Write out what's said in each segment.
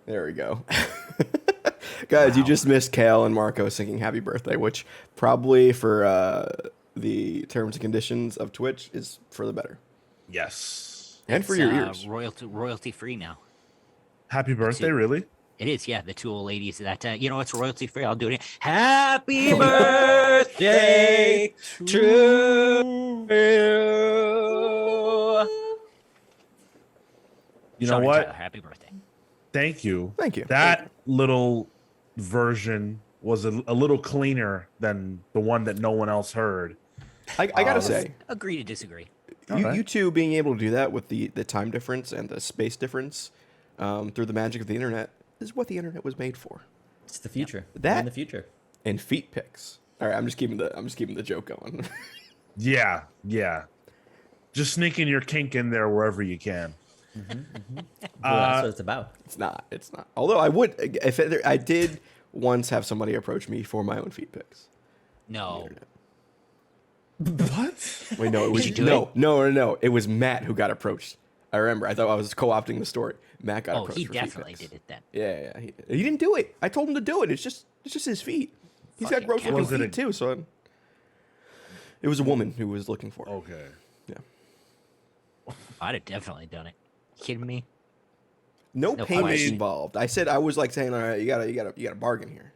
There we go. Guys, you just missed Kale and Marco singing happy birthday, which probably for the terms and conditions of Twitch is for the better. Yes. And for your ears. Royalty free now. Happy birthday, really? It is, yeah. The two old ladies that it's royalty free. I'll do it. Happy birthday to you. You Sean know and what? Tyler, happy birthday. Thank you. Thank you. That little version was a little cleaner than the one that no one else heard. I gotta say, Agree to disagree. you two being able to do that with the time difference and the space difference through the magic of the internet is what the internet was made for. It's the future. That in the future. And feet pics. All right, I'm just keeping the joke going. Yeah. Just sneaking your kink in there wherever you can. Well, that's what it's about. It's not. Although I did once have somebody approach me for my own feet pics. No. What? Wait, no, it was Did you do no. It was Matt who got approached. I remember. I thought I was co-opting the story. Matt got approached. He for definitely feet pics. did it then. Yeah. He didn't do it. I told him to do it. It's just his feet. He's got Fucking gross looking Was it feet too. So it was a woman who was looking for it. Okay. Yeah. I'd have definitely done it. Kidding me? No No payment question. involved. I said I was like saying, all right, you gotta bargain here.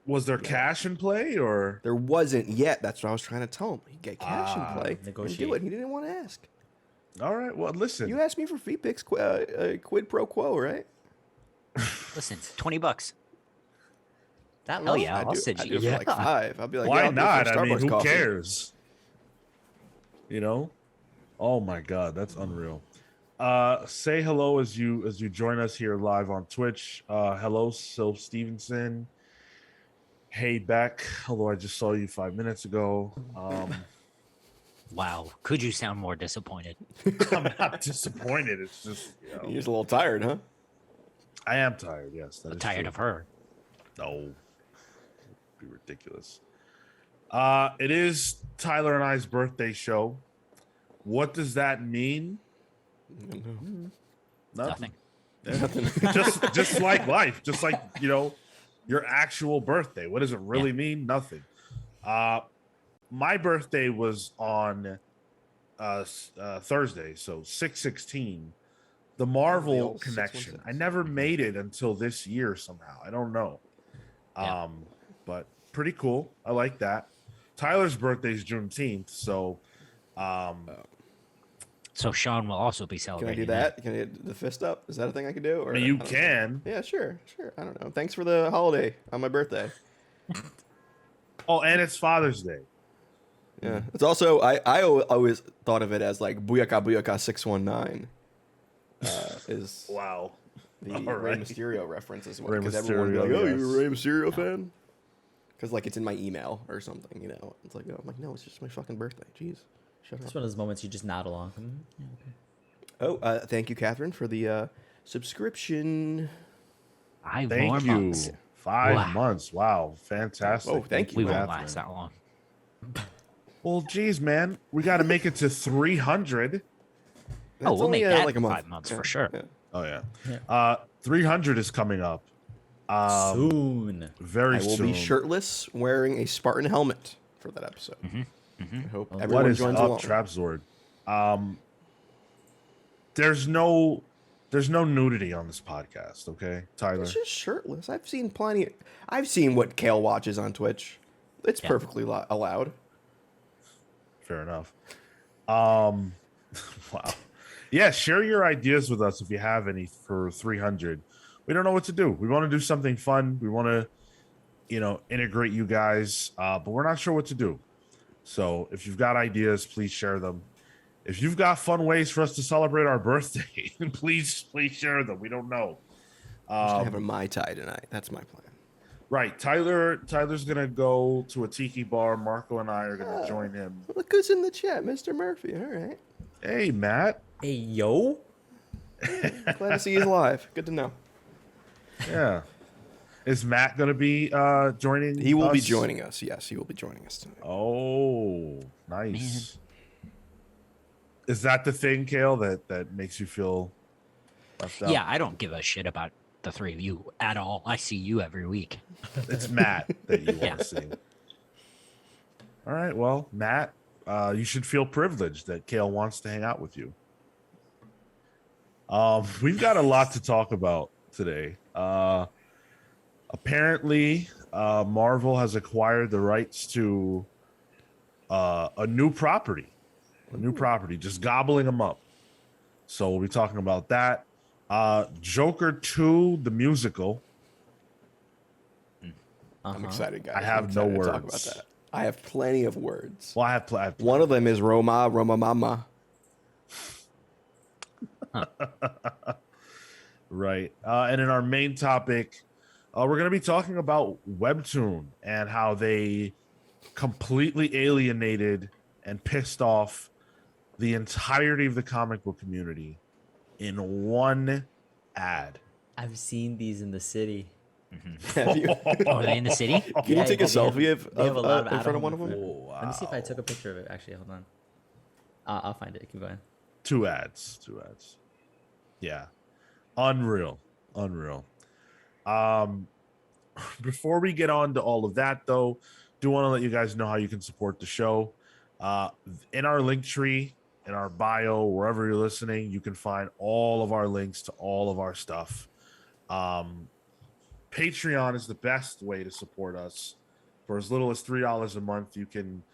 Was there cash in play or? There wasn't yet. That's what I was trying to tell him. He get cash in play. negotiate. And do it. He didn't want to ask. All right. Well, listen. You asked me for feet pics, quid pro quo, right? Listen, $20. That Hell low? yeah, I'll do send it you. for like $5. I'll be like, Why yeah, I'll do it not? for I mean, Starbucks who coffee. cares? You know? Oh my God, that's unreal. Say hello as you join us here live on Twitch. Hello, Sylph Stevenson. Hey, Beck. Although I just saw you 5 minutes ago. Wow. Could you sound more disappointed? I'm not disappointed. It's just You're just a little tired, huh? I am tired. Yes, that is Tired true. of her. No, it'd be ridiculous. It is Tyler and I's birthday show. What does that mean? Nothing. just like life, just like your actual birthday. What does it really mean? Nothing. My birthday was on Thursday, so 6/16. The Marvel old connection. 616. I never made it until this year somehow. I don't know. Yeah. But pretty cool. I like that. Tyler's birthday is Juneteenth, so So Sean will also be Can I celebrating. do that? Can I get the fist up? Is that a thing I can do? Or I mean, you I don't know. can. Yeah, sure. I don't know. Thanks for the holiday on my birthday. Oh, and it's Father's Day. Yeah. It's also I always thought of it as like Booyaka Booyaka 619 is Wow. the All Rey right. Mysterio reference as well. Rey Because everyone would be like, Mysterio, "Oh, yes. you're a Rey Mysterio fan?" Because like it's in my email or something, It's like, I'm like, no, it's just my fucking birthday. Jeez, shut It's up. one of those moments you just nod along. Yeah, okay. Oh, thank you, Catherine, for the subscription. 5 Thank more you. months. 5 Wow. months. Wow. Fantastic. Oh, thank you. We won't Catherine. last that long. Well, geez, man. We got to make it to 300. Oh, we'll only, make that like a month. 5 months Yeah, for sure. yeah. Oh, yeah. Yeah. 300 is coming up. Soon. Very I will soon. be shirtless, wearing a Spartan helmet for that episode. I hope What everyone is joins up, along. Trapzord? There's no nudity on this podcast, okay, Tyler? It's just shirtless. I've seen plenty. I've seen what Kale watches on Twitch. It's perfectly allowed. Fair enough. Wow. Yeah, share your ideas with us if you have any for 300. We don't know what to do. We want to do something fun. We want to, integrate you guys, but we're not sure what to do. So if you've got ideas, please share them. If you've got fun ways for us to celebrate our birthday, please share them. We don't know. I'm just gonna have a Mai Tai tonight. That's my plan. Right, Tyler's gonna go to a tiki bar. Marco and I are gonna join him. Look who's in the chat, Mr. Murphy. All right. Hey, Matt. Hey, yo. Glad to see you live. Good to know. Yeah. Is Matt gonna be joining? He will be us? joining us. Yes, he will be joining us tonight. Oh, nice. Is that the thing, Kale, that makes you feel left out. Yeah, I don't give a shit about the three of you at all. I see you every week. It's Matt that you Yeah. want to see. All right, well, Matt, you should feel privileged that Kale wants to hang out with you. We've got a lot to talk about today. Apparently, Marvel has acquired the rights to a new property, just gobbling them up. So we'll be talking about that. Joker 2, the musical. I'm excited, guys. I have I'm no excited to talk words. about that. I have plenty of words. Well, I have One of them is Roma Mama. Right. And in our main topic, we're going to be talking about Webtoon and how they completely alienated and pissed off the entirety of the comic book community in one ad. I've seen these in the city. Have you? Oh, are they in the city? Can you take a selfie they have a lot in front of one of them? Oh, wow. Let me see if I took a picture of it. Actually, hold on. I'll find it. Keep going. Two ads. Yeah. Unreal. Before we get on to all of that, though, do want to let you guys know how you can support the show. In our link tree, in our bio, wherever you're listening, you can find all of our links to all of our stuff. Patreon is the best way to support us. For as little as $3 a month, you can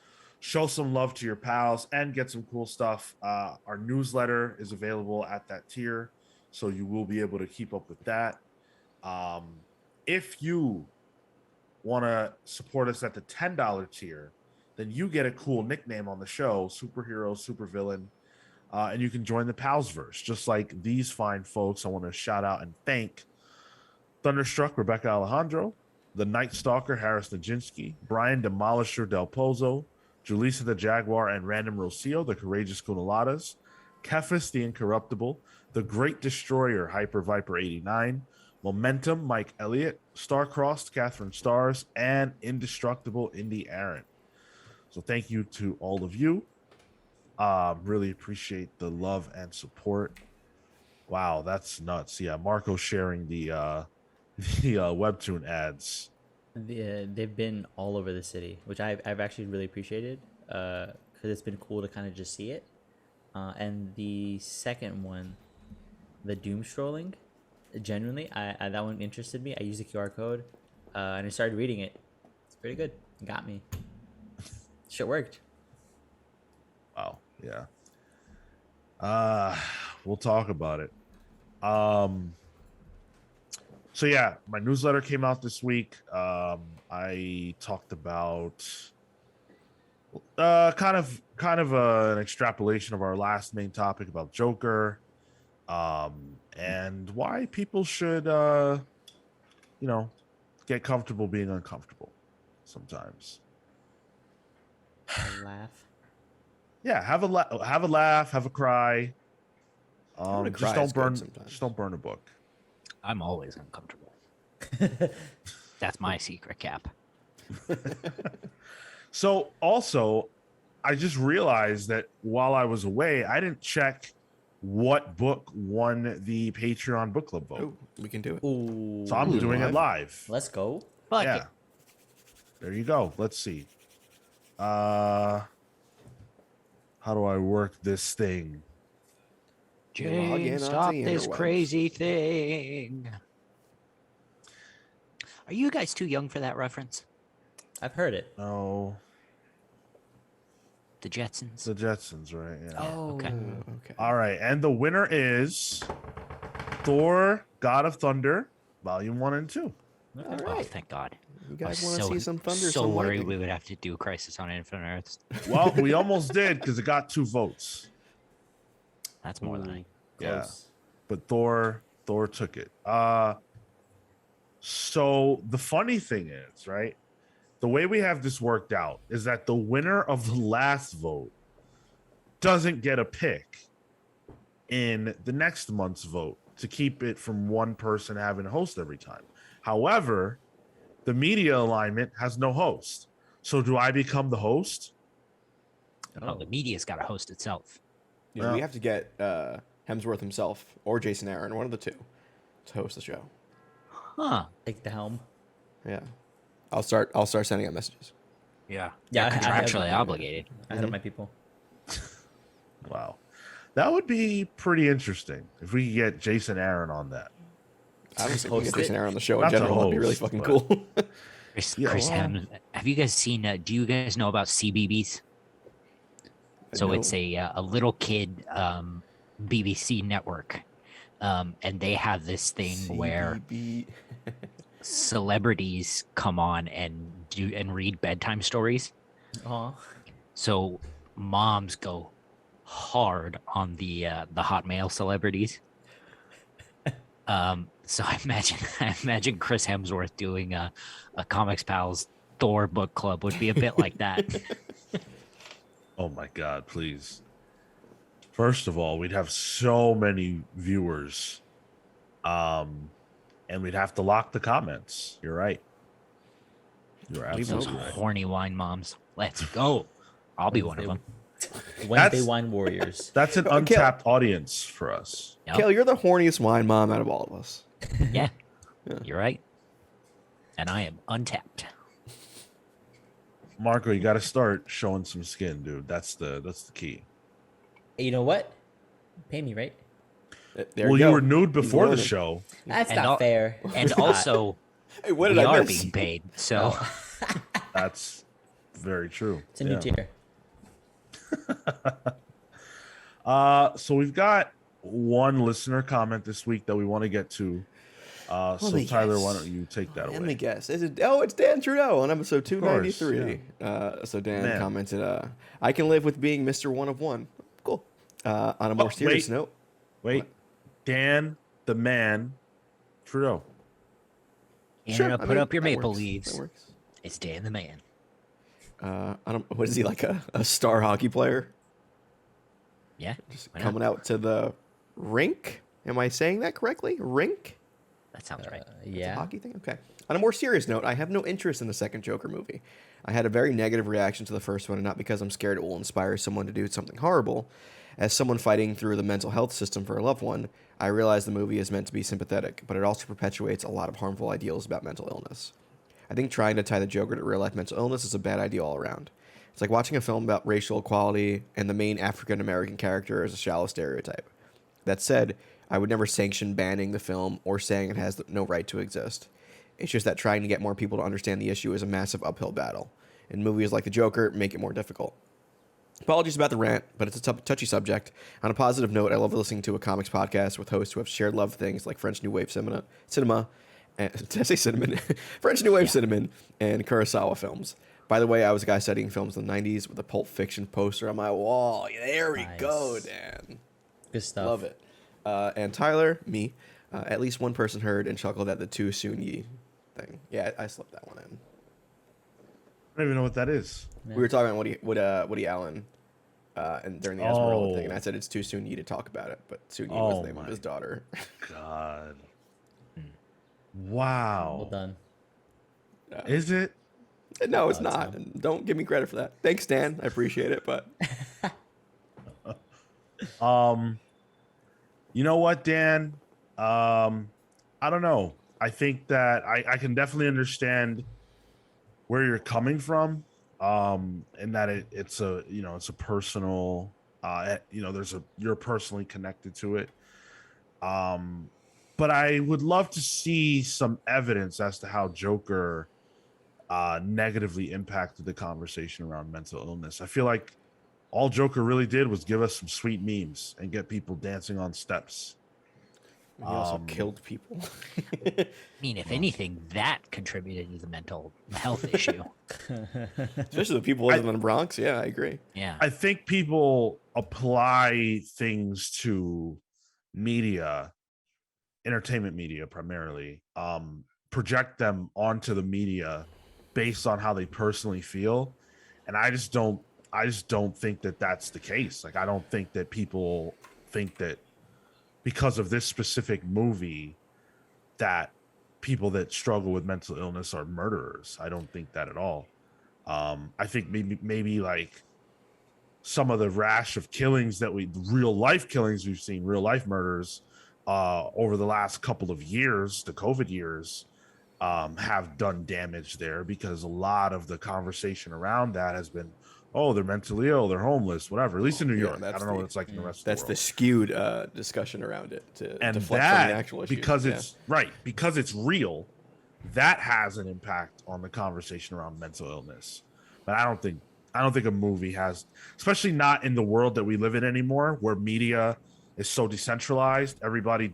show some love to your pals and get some cool stuff. Our newsletter is available at that tier, so you will be able to keep up with that. If you want to support us at the $10 tier, then you get a cool nickname on the show, superhero, supervillain, and you can join the Palsverse, just like these fine folks. I want to shout out and thank Thunderstruck Rebecca Alejandro, the Night Stalker Harris Nijinsky, Brian Demolisher Del Pozo, Julissa the Jaguar, and Random Rocio, the Courageous Kunaladas, Kefis the Incorruptible, the Great Destroyer Hyper Viper 89, Momentum Mike Elliott, Starcrossed Catherine Stars, and Indestructible Indy Aaron. So thank you to all of you. Really appreciate the love and support. Wow, that's nuts. Yeah, Marco sharing the Webtoon ads. They've been all over the city, which I've actually really appreciated because it's been cool to kind of just see it. And the second one, the doom strolling, genuinely, I that one interested me. I used the QR code and I started reading it. It's pretty good. It got me. Shit worked. Wow. Yeah. We'll talk about it. So yeah, my newsletter came out this week. I talked about kind of an extrapolation of our last main topic about Joker, and why people should get comfortable being uncomfortable sometimes. I laugh. Yeah, have a laugh, have a cry. Having a cry Just is don't good burn. sometimes. Just don't burn a book. I'm always uncomfortable. That's my secret, Cap. So also, I just realized that while I was away, I didn't check what book won the Patreon book club vote. Oh, we can do it. Ooh. So I'm doing it live. Let's go. Fuck Yeah. it. There you go. Let's see. How do I work this thing? You log in Jane, onto stop the this interwebs. crazy thing. Are you guys too young for that reference? I've heard it. No, The Jetsons. the Jetsons, right? Yeah. Oh, okay. Okay. All right, and the winner is Thor: God of Thunder, Volume 1 and 2. All Oh, right. thank God. You I was guys want to see some thunder, so some worried lightning? we would have to do Crisis on Infinite Earths. Well, we almost did because it got 2 votes. That's more than I. Yeah. Close. But Thor took it. So the funny thing is, right? The way we have this worked out is that the winner of the last vote doesn't get a pick in the next month's vote to keep it from one person having a host every time. However, the media alignment has no host. So do I become the host? Oh, the media's got to host itself. Yeah, we have to get Hemsworth himself or Jason Aaron, one of the two, to host the show. Huh. Take the helm. Yeah, I'll start sending out messages. Yeah. Yeah, They're I have- contractually obligated. I had my people. Wow. That would be pretty interesting if we could get Jason Aaron on that. I don't think we Host get Jason it. Aaron on the show in Not the general. That'd be really host, fucking but- cool. Chris, Yeah, Chris well- Hems, have you guys seen? Do you guys know about CBBS? So it's a little kid BBC network, and they have this thing where CBB. celebrities come on and read bedtime stories. Aw. So moms go hard on the hot male celebrities. So I imagine Chris Hemsworth doing a Comics Pals Thor book club would be a bit like that. Oh my God, please. First of all, we'd have so many viewers. And we'd have to lock the comments. You're right. You're Leave those absolutely right. horny wine moms. Let's go. I'll be one of them. Wednesday That's- Wine Warriors. That's an untapped audience for us. Yep. Kale, you're the horniest wine mom out of all of us. Yeah, you're right. And I am untapped. Marco, you got to start showing some skin, dude. That's the key. You know what? Pay me, right? There Well, you you go. were nude before the learning. show. That's And not al- fair. And It's not. also, Hey, what did we I are miss? being paid. So That's very true. It's a new tier. So we've got one listener comment this week that we want to get to. So Let me Tyler, guess. why don't you take that Let me away? guess. It's Dan Trudeau on episode course, 293. So Dan Man. commented, I can live with being Mr. One of One. Cool. On a more serious wait. note. Wait, Dan, the man, Trudeau. Canada, I put mean, up your that maple works. leaves. That works. It's Dan the man. What is he, like a star hockey player? Yeah. Just why not? coming out to the rink? Am I saying that correctly? Rink? That sounds right. It's a Yeah. hockey thing? Okay. On a more serious note, I have no interest in the second Joker movie. I had a very negative reaction to the first one, and not because I'm scared it will inspire someone to do something horrible. As someone fighting through the mental health system for a loved one, I realize the movie is meant to be sympathetic, but it also perpetuates a lot of harmful ideals about mental illness. I think trying to tie the Joker to real-life mental illness is a bad idea all around. It's like watching a film about racial equality, and the main African-American character is a shallow stereotype. That said, I would never sanction banning the film or saying it has no right to exist. It's just that trying to get more people to understand the issue is a massive uphill battle, and movies like The Joker make it more difficult. Apologies about the rant, but it's a touchy subject. On a positive note, I love listening to a comics podcast with hosts who have shared love of things like French New Wave cinema and, did I say cinnamon? French New Wave cinema and Kurosawa films. By the way, I was a guy studying films in the 90s with a Pulp Fiction poster on my wall. There we go, Nice. Dan. Good stuff. Love it. And Tyler, me, at least one person heard and chuckled at the too soon ye thing. Yeah, I slipped that one in. I don't even know what that is. We were talking about Woody Allen and during the Esmeralda thing, and I Oh. said it's too soon ye to talk about it, but Soon Yi Oh was the name of my his daughter. God. Well Wow. done. Is it? No, it's Oh, it's not. Don't give me credit for that. Thanks, Dan. I appreciate it, but You know what, Dan? I don't know. I think that I can definitely understand where you're coming from. And that it's a it's a personal you're personally connected to it. But I would love to see some evidence as to how Joker negatively impacted the conversation around mental illness. I feel like all Joker really did was give us some sweet memes and get people dancing on steps. he also killed people. I mean, if anything, that contributed to the mental health issue. Especially the people living in the Bronx. Yeah, I agree. Yeah. I think people apply things to media, entertainment media primarily, project them onto the media based on how they personally feel, and I just don't think that that's the case. Like, I don't think that people think that because of this specific movie that people that struggle with mental illness are murderers. I don't think that at all. I think maybe like some of the rash of killings real life killings we've seen, real life murders over the last couple of years, the COVID years, have done damage there, because a lot of the conversation around that has been, oh, they're mentally ill, they're homeless, whatever. At least in New York. I don't know what it's like in the rest of the world. That's the skewed discussion around it to and deflect that, from the actual issue. Because it's real, that has an impact on the conversation around mental illness. But I don't think a movie has, especially not in the world that we live in anymore, where media is so decentralized. Everybody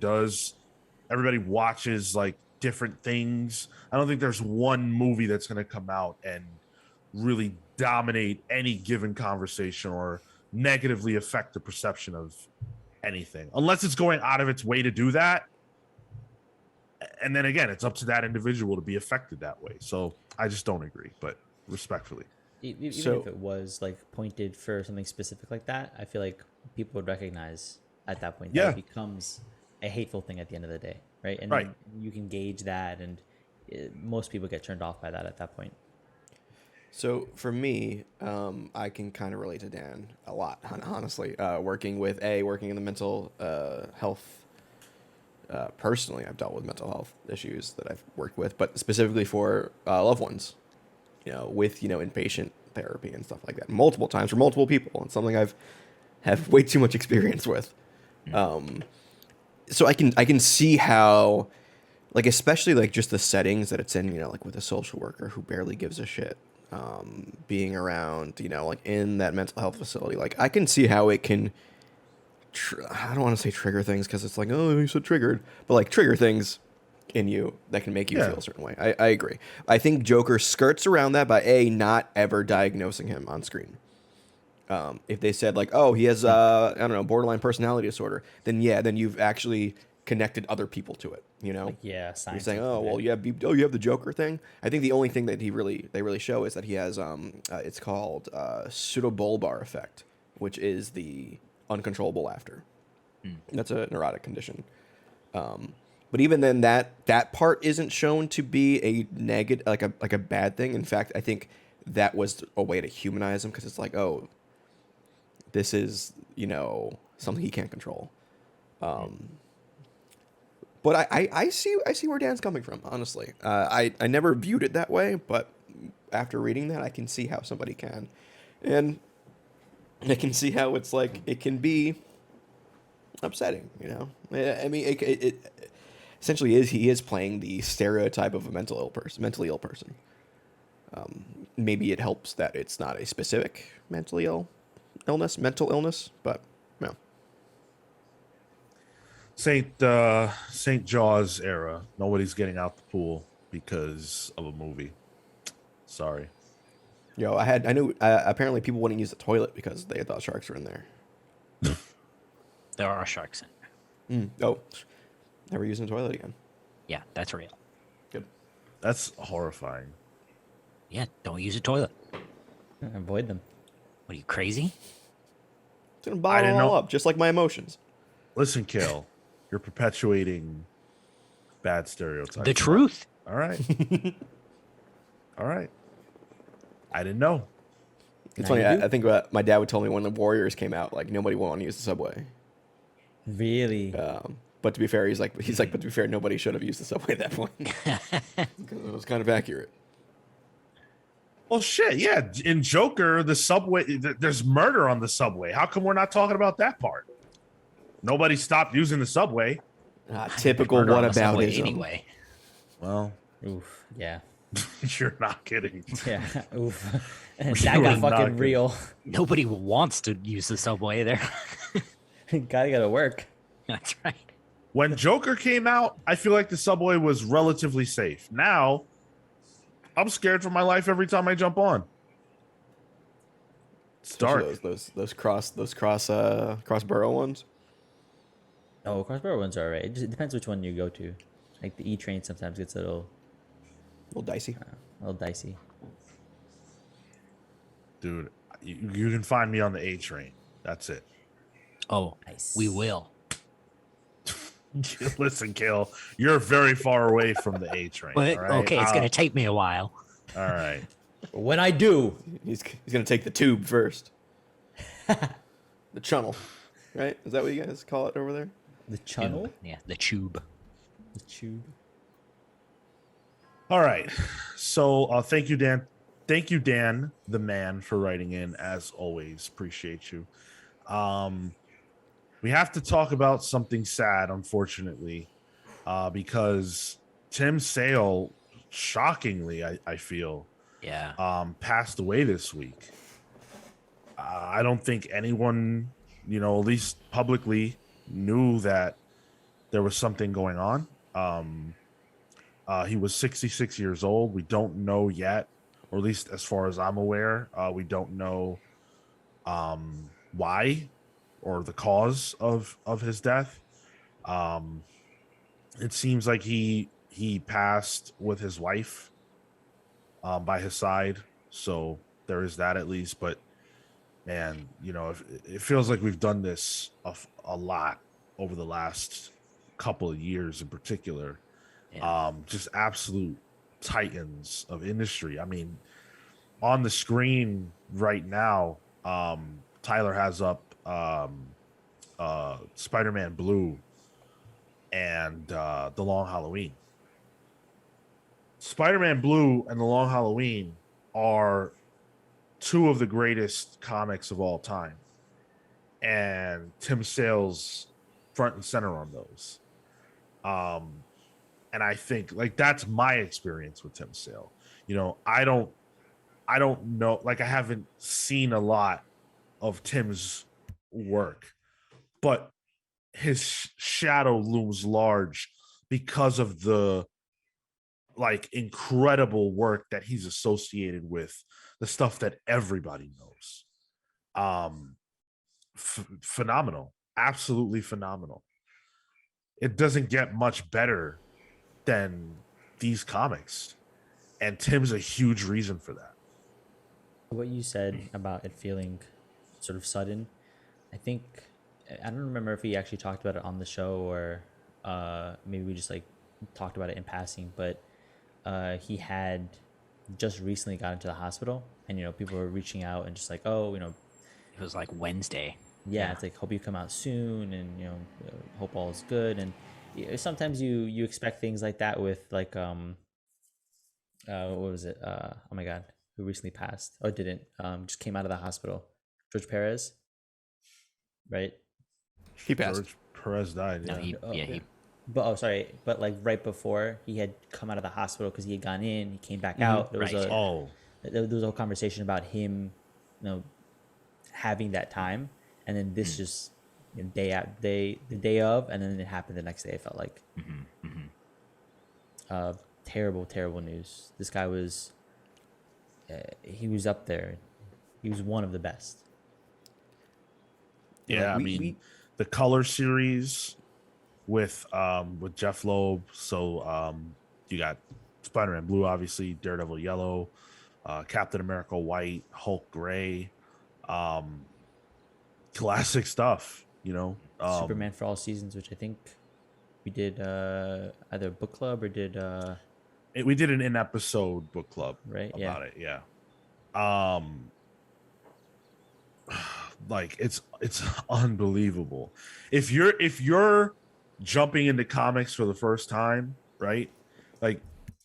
watches like different things. I don't think there's one movie that's going to come out and really dominate any given conversation or negatively affect the perception of anything, unless it's going out of its way to do that. And then again, it's up to that individual to be affected that way. So I just don't agree, but respectfully. Even if it was like pointed for something specific like that, I feel like people would recognize at that point that it becomes a hateful thing at the end of the day, right? And then you can gauge that, and most people get turned off by that at that point. So for me, I can kind of relate to Dan a lot, honestly. Working in the mental health. Personally, I've dealt with mental health issues that I've worked with, but specifically for loved ones, with inpatient therapy and stuff like that, multiple times for multiple people. It's something I've have way too much experience with. So I can see how, like, especially like just the settings that it's in, like with a social worker who barely gives a shit, being around, like in that mental health facility, like I can see how it can. I don't want to say trigger things because it's like, oh, you said triggered, but like trigger things in you that can make you feel a certain way. I agree. I think Joker skirts around that by not ever diagnosing him on screen. If they said like, oh, he has I don't know, borderline personality disorder, then you've actually connected other people to it. Like, you're saying, oh, well, you have the Joker thing. I think the only thing that they really show is that he has it's called pseudobulbar effect, which is the uncontrollable laughter. That's a neurotic condition. But even then, that part isn't shown to be a negative, like a bad thing. In fact, I think that was a way to humanize him, because it's like, oh, this is something he can't control. But I see where Dan's coming from. Honestly, I never viewed it that way, but after reading that, I can see how somebody can, and I can see how it's like it can be upsetting. I mean, it essentially he is playing the stereotype of a mentally ill person. Maybe it helps that it's not a specific mental illness, but no. St. Jaws era. Nobody's getting out the pool because of a movie. Sorry. I knew apparently people wouldn't use the toilet because they thought sharks were in there. There are sharks in there. Oh, never using the toilet again. Yeah, that's real. Good. That's horrifying. Yeah, don't use a toilet. Avoid them. What are you, crazy? It's gonna bottle them all up, just like my emotions. Listen, Kill, you're perpetuating bad stereotypes. The truth. All right. All right. I didn't know. It's funny. I think my dad would tell me when the Warriors came out, like nobody wanted to use the subway. Really? But to be fair, but to be fair, nobody should have used the subway at that point. Because it was kind of accurate. Well, shit, yeah. In Joker, the subway, there's murder on the subway. How come we're not talking about that part? Nobody stopped using the subway. Typical whataboutism. Anyway. Well, oof. Yeah. You're not kidding. Yeah. Oof. And that got fucking real. Nobody wants to use the subway there. Gotta go to work. That's right. When Joker came out, I feel like the subway was relatively safe. Now, I'm scared for my life every time I jump on. It's dark. Those cross borough ones. Oh, cross-borough ones are alright. It depends which one you go to. Like the E train sometimes gets a little dicey. A little dicey. Dude, you can find me on the A train. That's it. Oh, nice. We will. Listen, Kale, you're very far away from the A train. But, right? okay, it's going to take me a while. All right. When I do, he's going to take the tube first. The channel, right? Is that what you guys call it over there? The channel? Tube. Yeah, the tube. The tube. All right. So thank you, Dan. Thank you, Dan, the man, for writing in. As always, appreciate you. We have to talk about something sad, unfortunately, because Tim Sale, shockingly, I feel, Yeah. passed away this week. I don't think anyone, at least publicly, knew that there was something going on. He was 66 years old. We don't know yet, or at least as far as I'm aware, we don't know why or the cause of his death. It seems like he passed with his wife by his side, so there is that at least. But man, it feels like we've done this a lot over the last couple of years in particular. Yeah. Just absolute titans of industry. I mean, on the screen right now, Tyler has up Spider-Man Blue and The Long Halloween. Spider-Man Blue and The Long Halloween are two of the greatest comics of all time, and Tim Sale's front and center on those. And I think that's my experience with Tim Sale. I don't know, I haven't seen a lot of Tim's work, but his shadow looms large because of the incredible work that he's associated with, the stuff that everybody knows. Phenomenal, absolutely phenomenal. It doesn't get much better than these comics, and Tim's a huge reason for that. What you said about it feeling sort of sudden, I don't remember if we actually talked about it on the show or maybe we just talked about it in passing, but he had just recently got into the hospital, and people were reaching out and just It was like Wednesday. yeah, it's hope you come out soon, and hope all is good. And sometimes you expect things like that with what was it, oh my god, who recently passed, or didn't, just came out of the hospital, George Perez, right? He passed. George Perez died. No, Yeah. he But right before, he had come out of the hospital because he had gone in, he came back out. There was right. there was a whole conversation about him, having that time, and then this just the day of, and then it happened the next day. It felt like terrible news. This guy was he was up there. He was one of the best. Yeah, the Color series with Jeff Loeb. So you got Spider-Man Blue, obviously, Daredevil Yellow, Captain America White, Hulk Gray, classic stuff. Superman for All Seasons, which I think we did either book club or did we did an in-episode book club right about it. Yeah. It's unbelievable. If you're jumping into comics for the first time, right?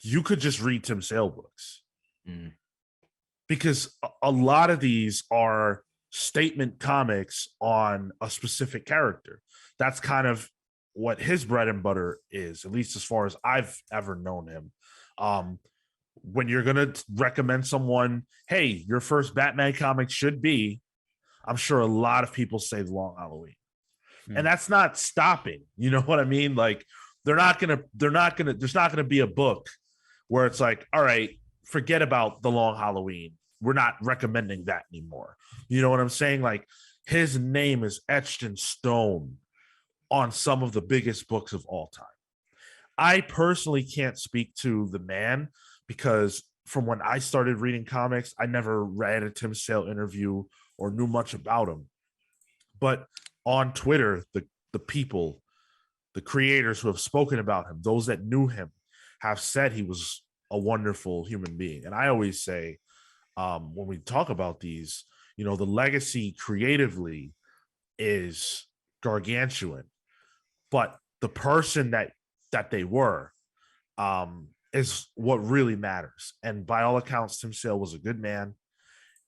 You could just read Tim Sale books. Because a lot of these are statement comics on a specific character. That's kind of what his bread and butter is, at least as far as I've ever known him. When you're going to recommend someone, hey, your first Batman comic should be, I'm sure a lot of people say The Long Halloween. And that's not stopping. You know what I mean? There's not gonna be a book where it's all right, forget about The Long Halloween. We're not recommending that anymore. You know what I'm saying? His name is etched in stone on some of the biggest books of all time. I personally can't speak to the man because from when I started reading comics, I never read a Tim Sale interview or knew much about him. But on Twitter, the people, the creators who have spoken about him, those that knew him, have said he was a wonderful human being. And I always say, when we talk about these, the legacy creatively is gargantuan, but the person that they were is what really matters. And by all accounts, Tim Sale was a good man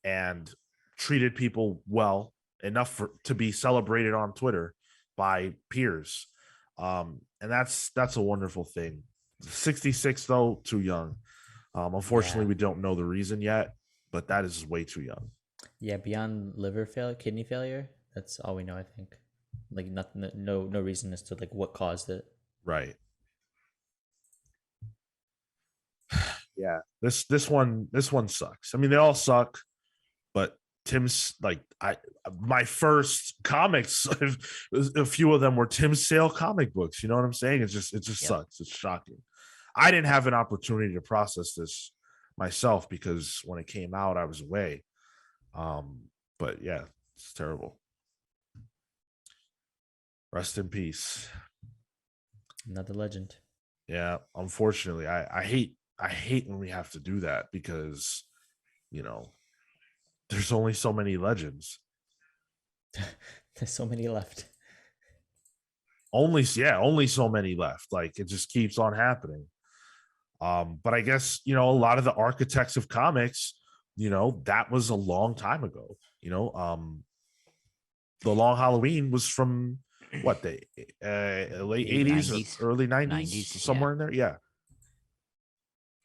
and treated people well enough to be celebrated on Twitter by peers. And that's a wonderful thing. 66 though, too young. Unfortunately, we don't know the reason yet, but that is way too young. Yeah, beyond kidney failure, that's all we know, I think. Like nothing, no reason as to like what caused it. Right. Yeah. This one sucks. I mean, they all suck, but Tim's my first comics, a few of them were Tim Sale comic books. You know what I'm saying? It just sucks. It's shocking. I didn't have an opportunity to process this myself because when it came out, I was away. But yeah, it's terrible. Rest in peace. Another legend. Yeah, unfortunately, I hate when we have to do that because, there's only so many legends. There's so many left. Only so many left. Like it just keeps on happening. But I guess, a lot of the architects of comics, that was a long time ago. The Long Halloween was from what, the late 80s 90s, or early 90s, 90s, somewhere in there. Yeah.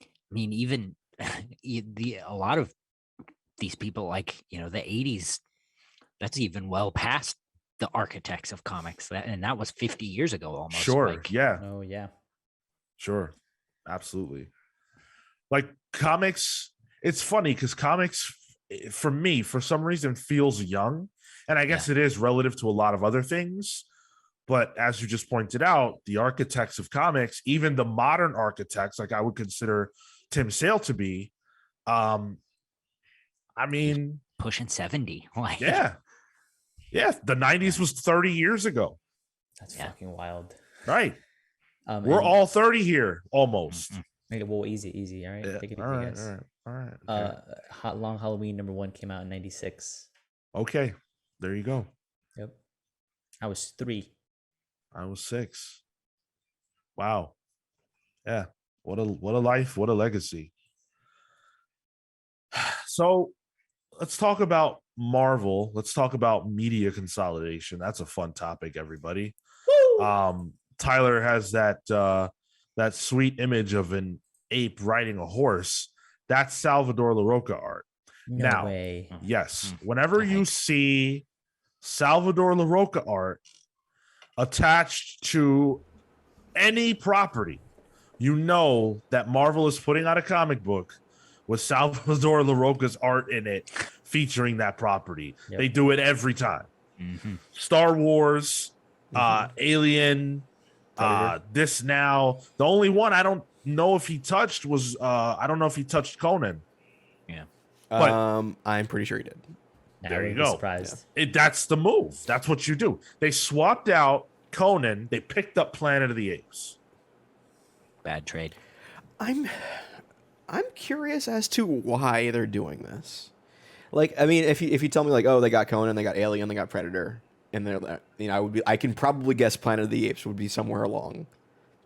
I mean, even a lot of these people, like, the 80s, that's even well past the architects of comics. And that was 50 years ago almost. Sure. Like, yeah. Oh yeah. Sure. Absolutely. Like comics, it's funny because comics, for me, for some reason, feels young. And I guess it is relative to a lot of other things. But as you just pointed out, the architects of comics, even the modern architects, like I would consider Tim Sale to be, I mean, pushing 70. Like, yeah. The 90s was 30 years ago. That's fucking wild. Right. We're all 30 here almost. Okay, well, easy. All right, Yeah. take it easy, All right. guys. All right. Okay. Long Halloween #1 came out in '96. Okay. There you go. Yep. I was 3. I was 6. Wow. Yeah. What a life. What a legacy. So let's talk about Marvel. Let's talk about media consolidation. That's a fun topic, everybody. Woo! Tyler has that sweet image of an ape riding a horse. That's Salvador LaRocca art. No way. Yes. Whenever you see Salvador LaRocca art attached to any property, you know that Marvel is putting out a comic book with Salvador LaRocca's art in it featuring that property. Yep. They do it every time. Star Wars, Alien, this now. The only one I don't know if he touched was I don't know if he touched Conan. Yeah. But I'm pretty sure he did. There you go. Surprised. That's the move. That's what you do. They swapped out Conan. They picked up Planet of the Apes. Bad trade. I'm curious as to why they're doing this. Like, I mean, if you tell me like, oh, they got Conan, they got Alien, they got Predator, and they're, I can probably guess Planet of the Apes would be somewhere along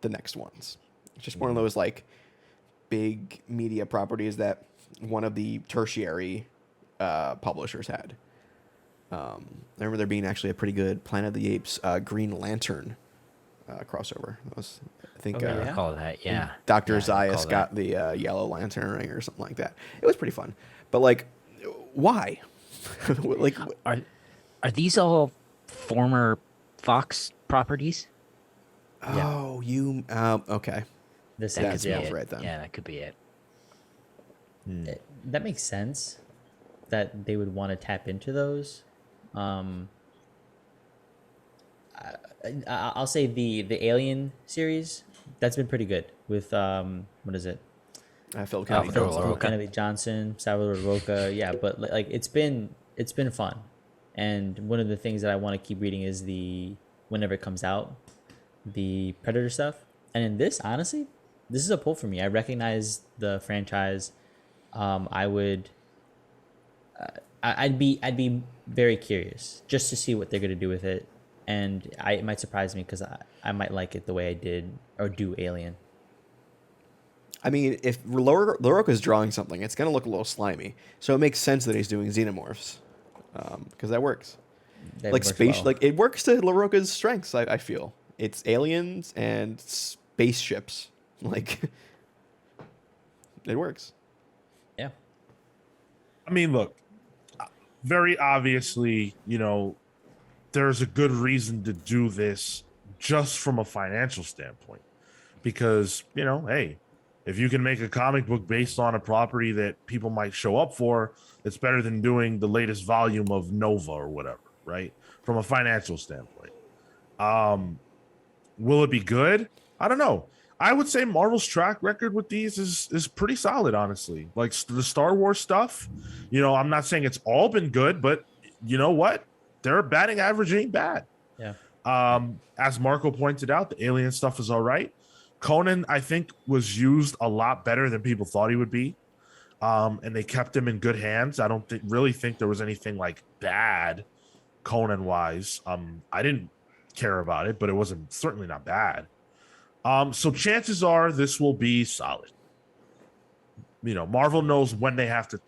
the next ones. It's just one of those like big media properties that one of the tertiary publishers had. I remember there being actually a pretty good Planet of the Apes Green Lantern crossover. That was, I think, I recall that. Yeah, Dr. Zaius got the Yellow Lantern ring or something like that. It was pretty fun, but like, why? Like, are these all former Fox properties? Oh, you okay? That smells right then. Yeah, that could be it. That makes sense that they would want to tap into those. I'll say the Alien series, that's been pretty good with what is it? Phil Kennedy Johnson, Salvador LaRocca. Yeah, but like it's been fun, and one of the things that I want to keep reading is whenever it comes out, the Predator stuff. And in this, honestly, this is a pull for me. I recognize the franchise. I would I'd be very curious just to see what they're gonna do with it, and it might surprise me because I might like it the way I did or do Alien. I mean, if Loroka's drawing something, it's gonna look a little slimy. So it makes sense that he's doing xenomorphs, because that works. That Like works space, well. like it works to Loroka's strengths. I feel it's aliens and spaceships. Like it works. Yeah. I mean, look, very obviously, there's a good reason to do this just from a financial standpoint. Because, hey, if you can make a comic book based on a property that people might show up for, it's better than doing the latest volume of Nova or whatever, right? From a financial standpoint. Will it be good? I don't know. I would say Marvel's track record with these is pretty solid, honestly. Like the Star Wars stuff, I'm not saying it's all been good, but you know what? Their batting average ain't bad. Yeah. As Marco pointed out, the Alien stuff is all right. Conan, I think, was used a lot better than people thought he would be. And they kept him in good hands. I don't really think there was anything like bad Conan wise. I didn't care about it, but it wasn't certainly not bad. So chances are this will be solid. Marvel knows when they have to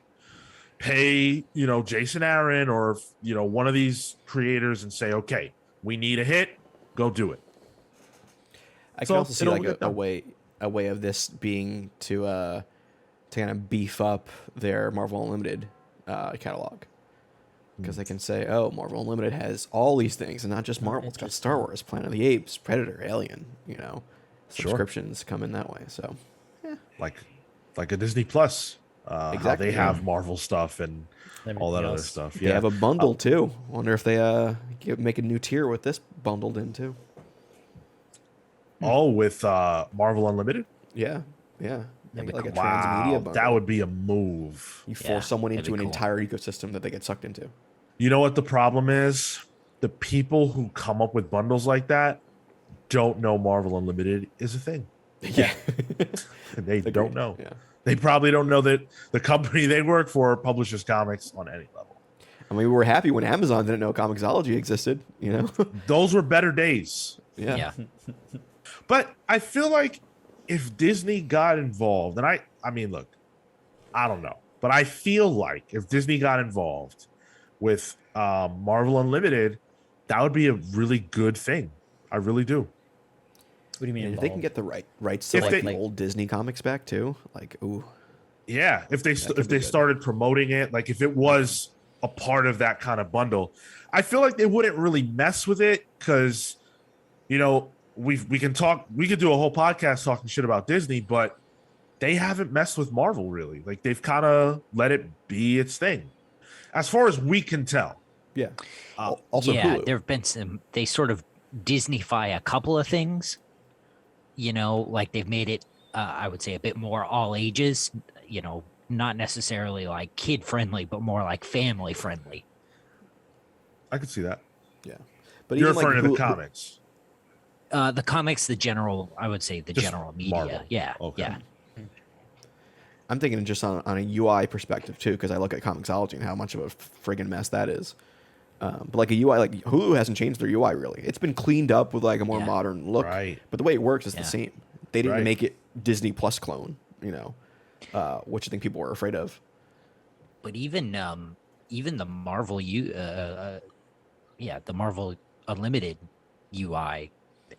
pay, Jason Aaron or, one of these creators and say, okay, we need a hit, go do it. I So can also see it'll like get a done. way of this being to kind of beef up their Marvel Unlimited catalog. Because they can say, oh, Marvel Unlimited has all these things, and not just Marvel. It's got Star Wars, Planet of the Apes, Predator, Alien. Sure. Subscriptions come in that way. So Like a Disney Plus. How Exactly, they yeah. have Marvel stuff and all that Everything other else. stuff. they Yeah. have a bundle too. Wonder if they make a new tier with this bundled in too. All with Marvel Unlimited. Yeah, yeah. Make it like a transmedia Wow, bundle. that would be a move. You force Yeah, someone that'd into be an cool. entire ecosystem that they get sucked into. You know what the problem is? The people who come up with bundles like that don't know Marvel Unlimited is a thing. Yeah, They don't know. Yeah. They probably don't know that the company they work for publishes comics on any level. I mean, we were happy when Amazon didn't know Comixology existed. Those were better days. Yeah. Yeah. But I feel like if Disney got involved, and I mean, look, I don't know, but I feel like if Disney got involved with Marvel Unlimited, that would be a really good thing. I really do. What do you mean? And if they can get the rights to If like they- the old Disney comics back too, like ooh, Yeah, if they could if be they good. started promoting it, like if it was a part of that kind of bundle, I feel like they wouldn't really mess with it because, we could do a whole podcast talking shit about Disney, but they haven't messed with Marvel really. Like they've kind of let it be its thing, as far as we can tell. yeah. Also, yeah, Hulu. there have been some. They sort of Disneyfy a couple of things. Like they've made it. I would say a bit more all ages. Not necessarily like kid friendly, but more like family friendly. I could see that. Yeah, but You're even like referring to the Hulu- comics. The comics, I would say the Just general media. Marvel. Yeah, Okay. yeah. I'm thinking just on a UI perspective too, because I look at Comixology and how much of a friggin' mess that is. But like a UI, like Hulu hasn't changed their UI really. It's been cleaned up with like a more Yeah. modern look. Right. But the way it works is Yeah. the same. They didn't Right. make it Disney Plus clone, which I think people were afraid of. But even the Marvel the Marvel Unlimited UI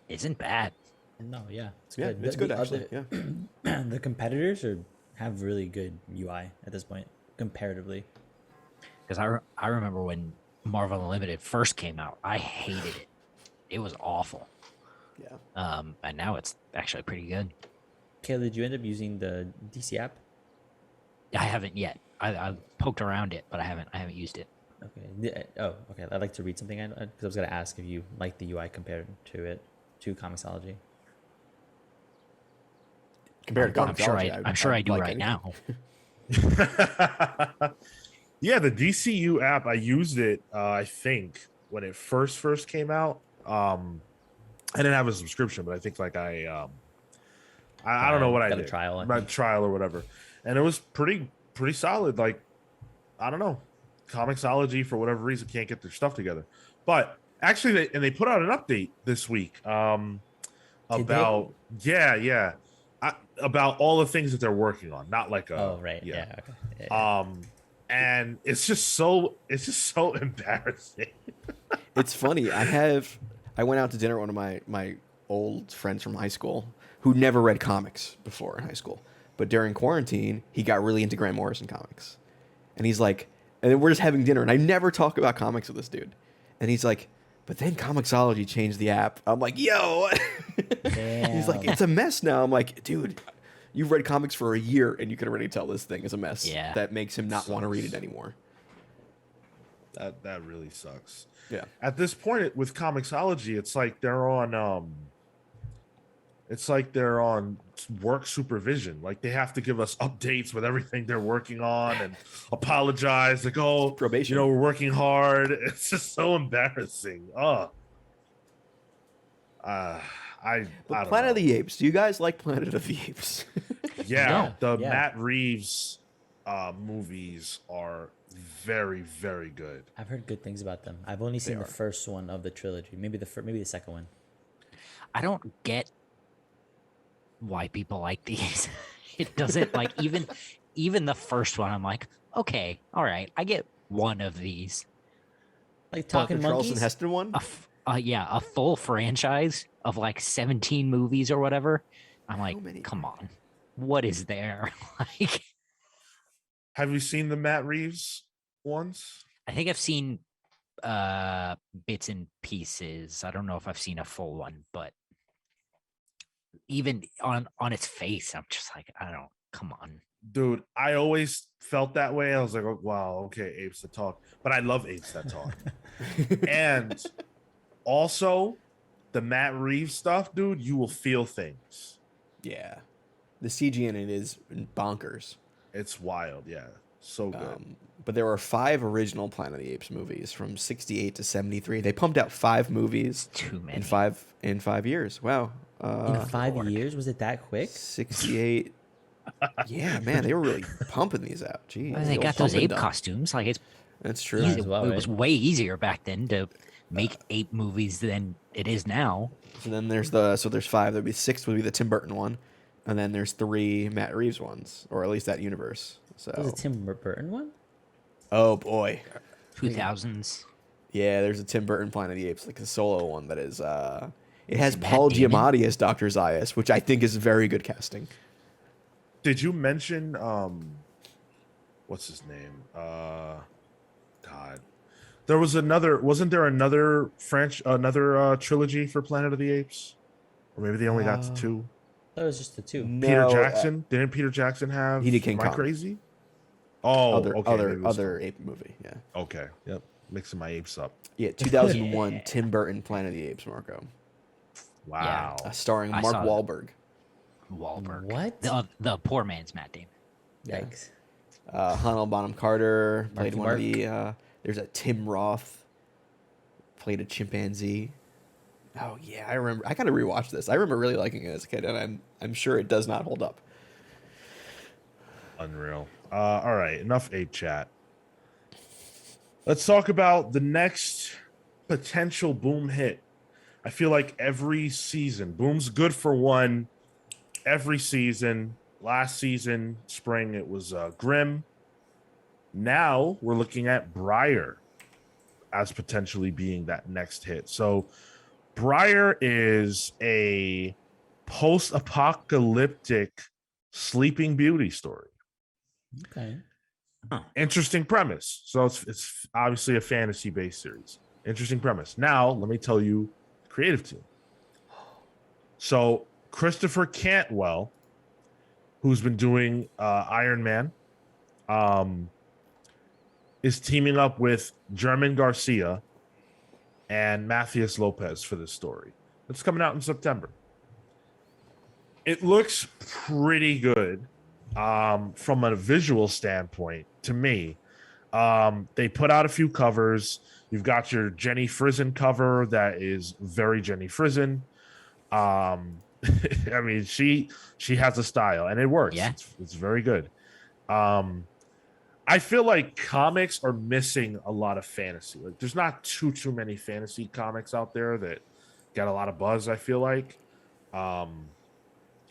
isn't bad. No, yeah, it's Yeah, good. it's good actually. Other, Yeah. the competitors have really good UI at this point, comparatively. Because I remember when Marvel Unlimited first came out, I hated it. It was awful. Yeah. And now it's actually pretty good. Kayla, did you end up using the DC app? I haven't yet. I poked around it, but I haven't used it. Okay. Okay. I'd like to read something because I was gonna ask if you like the UI compared to Comixology. Compared to I'm sure Comixology, I'm sure I do like right anything. now. Yeah, the DCU app, I used it, I think, when it first came out. I didn't have a subscription, but I think like I don't know what I Got a did. trial, I My think. trial or whatever. And it was pretty solid. Like, I don't know. Comixology, for whatever reason, can't get their stuff together. But actually, they put out an update this week about about all the things that they're working on. Not like a Okay. Yeah. And it's just so embarrassing. It's funny. I went out to dinner with one of my old friends from high school who never read comics before in high school. But during quarantine, he got really into Grant Morrison comics. And he's like, and then we're just having dinner, and I never talk about comics with this dude. And he's like, but then Comixology changed the app. I'm like, yo. He's like, it's a mess now. I'm like, dude, you've read comics for a year, and you can already tell this thing is a mess. Yeah. That makes him not want to read it anymore. That really sucks. Yeah. At this point with Comixology, it's like they're on work supervision. Like they have to give us updates with everything they're working on and apologize. Like, oh, Probation. we're working hard. It's just so embarrassing. I don't Planet know. of the Apes. Do you guys like Planet of the Apes? Yeah, No, the yeah. Matt Reeves movies are very, very good. I've heard good things about them. I've only seen the first one of the trilogy. Maybe the second one. I don't get why people like these. It doesn't like even the first one. I'm like, okay, all right, I get one of these. Like talking the Charleston monkeys. Heston one? A full franchise of like 17 movies or whatever. I'm like, many. come on, what is there? Like, Have you seen the Matt Reeves ones? I think I've seen bits and pieces. I don't know if I've seen a full one, but even on its face, I'm just like, I don't. Come on, Dude, I always felt that way. I was like, oh, wow, okay, apes that talk. But I love apes that talk. And also, the Matt Reeves stuff, dude, you will feel things. Yeah. The CG in it is bonkers. It's wild, yeah. So good. But there were 5 original Planet of the Apes movies from 68 to 73. They pumped out 5 movies too many. in 5 years. Wow. In 5 years, was it that quick? 68. Yeah, man, they were really pumping these out. Jeez. They got those ape costumes. Like That's true. it well, was way easier back then to make ape movies than it is now. So then there's 5. There'd be 6 would be the Tim Burton one, and then there's 3 Matt Reeves ones, or at least that universe. So Was it Tim Burton one? oh boy, 2000s. yeah, there's a Tim Burton Planet of the Apes, like a solo one that is. It has Paul Damon? Giamatti as Dr. Zaius, which I think is very good casting. Did you mention what's his name? God. There was wasn't there another trilogy for Planet of the Apes? Or maybe they only got to 2. That was just the 2. Peter No, Jackson? Didn't Peter Jackson have he did King Am I Kong. crazy? Oh, okay. maybe it was other ape movie. Yeah, Okay. Yep. Mixing my apes up. yeah. 2001 Tim Burton Planet of the Apes, Marco, Wow. starring I Mark saw it. Wahlberg. Wahlberg. What? The poor man's Matt Damon. Yikes. Hannibal Bonham Carter played Marky one of the. There's a Tim Roth played a chimpanzee. Oh yeah, I remember. I gotta rewatch this. I remember really liking it as a kid, and I'm sure it does not hold up. Unreal. All right, enough ape chat. Let's talk about the next potential Boom hit. I feel like every season, Boom's good for one. Every season, last season, spring, it was Grimm. Now we're looking at Briar as potentially being that next hit. So Briar is a post-apocalyptic Sleeping Beauty story. Okay. Interesting premise. So it's obviously a fantasy-based series. Interesting premise. Now, let me tell you the creative team. So Christopher Cantwell, who's been doing Iron Man, is teaming up with German Garcia and Matthias Lopez for this story. It's coming out in September. It looks pretty good from a visual standpoint to me. They put out a few covers. You've got your Jenny Frison cover that is very Jenny Frison. I mean, she has a style and it works. Yeah. It's very good. I I feel like comics are missing a lot of fantasy. Like, there's not too many fantasy comics out there that get a lot of buzz. I feel like,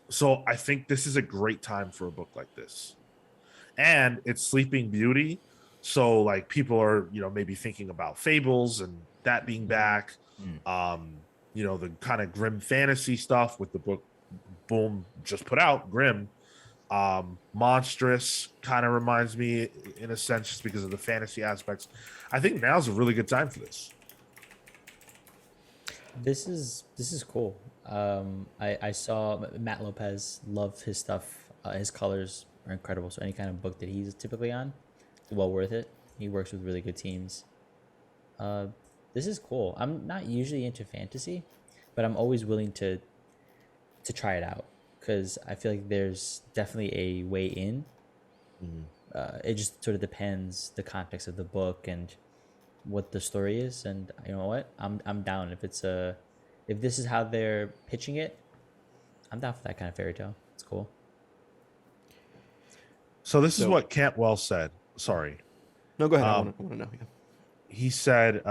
so I think this is a great time for a book like this, and it's Sleeping Beauty. So like people are, maybe thinking about Fables and that being back. The kind of grim fantasy stuff with the book Boom just put out, Grim. Monstrous kind of reminds me in a sense just because of the fantasy aspects. I think now's a really good time for this. This is cool. I saw Matt Lopez, love his stuff. His colors are incredible. So any kind of book that he's typically on, well worth it. He works with really good teams. This is cool. I'm not usually into fantasy, but I'm always willing to try it out because I feel like there's definitely a way in. It just sort of depends the context of the book and what the story is, and you know what, I'm down if this is how they're pitching it. I'm down for that kind of fairy tale. It's cool. So this is what Cantwell said. Sorry. No, go ahead. I want to know. Yeah. He said,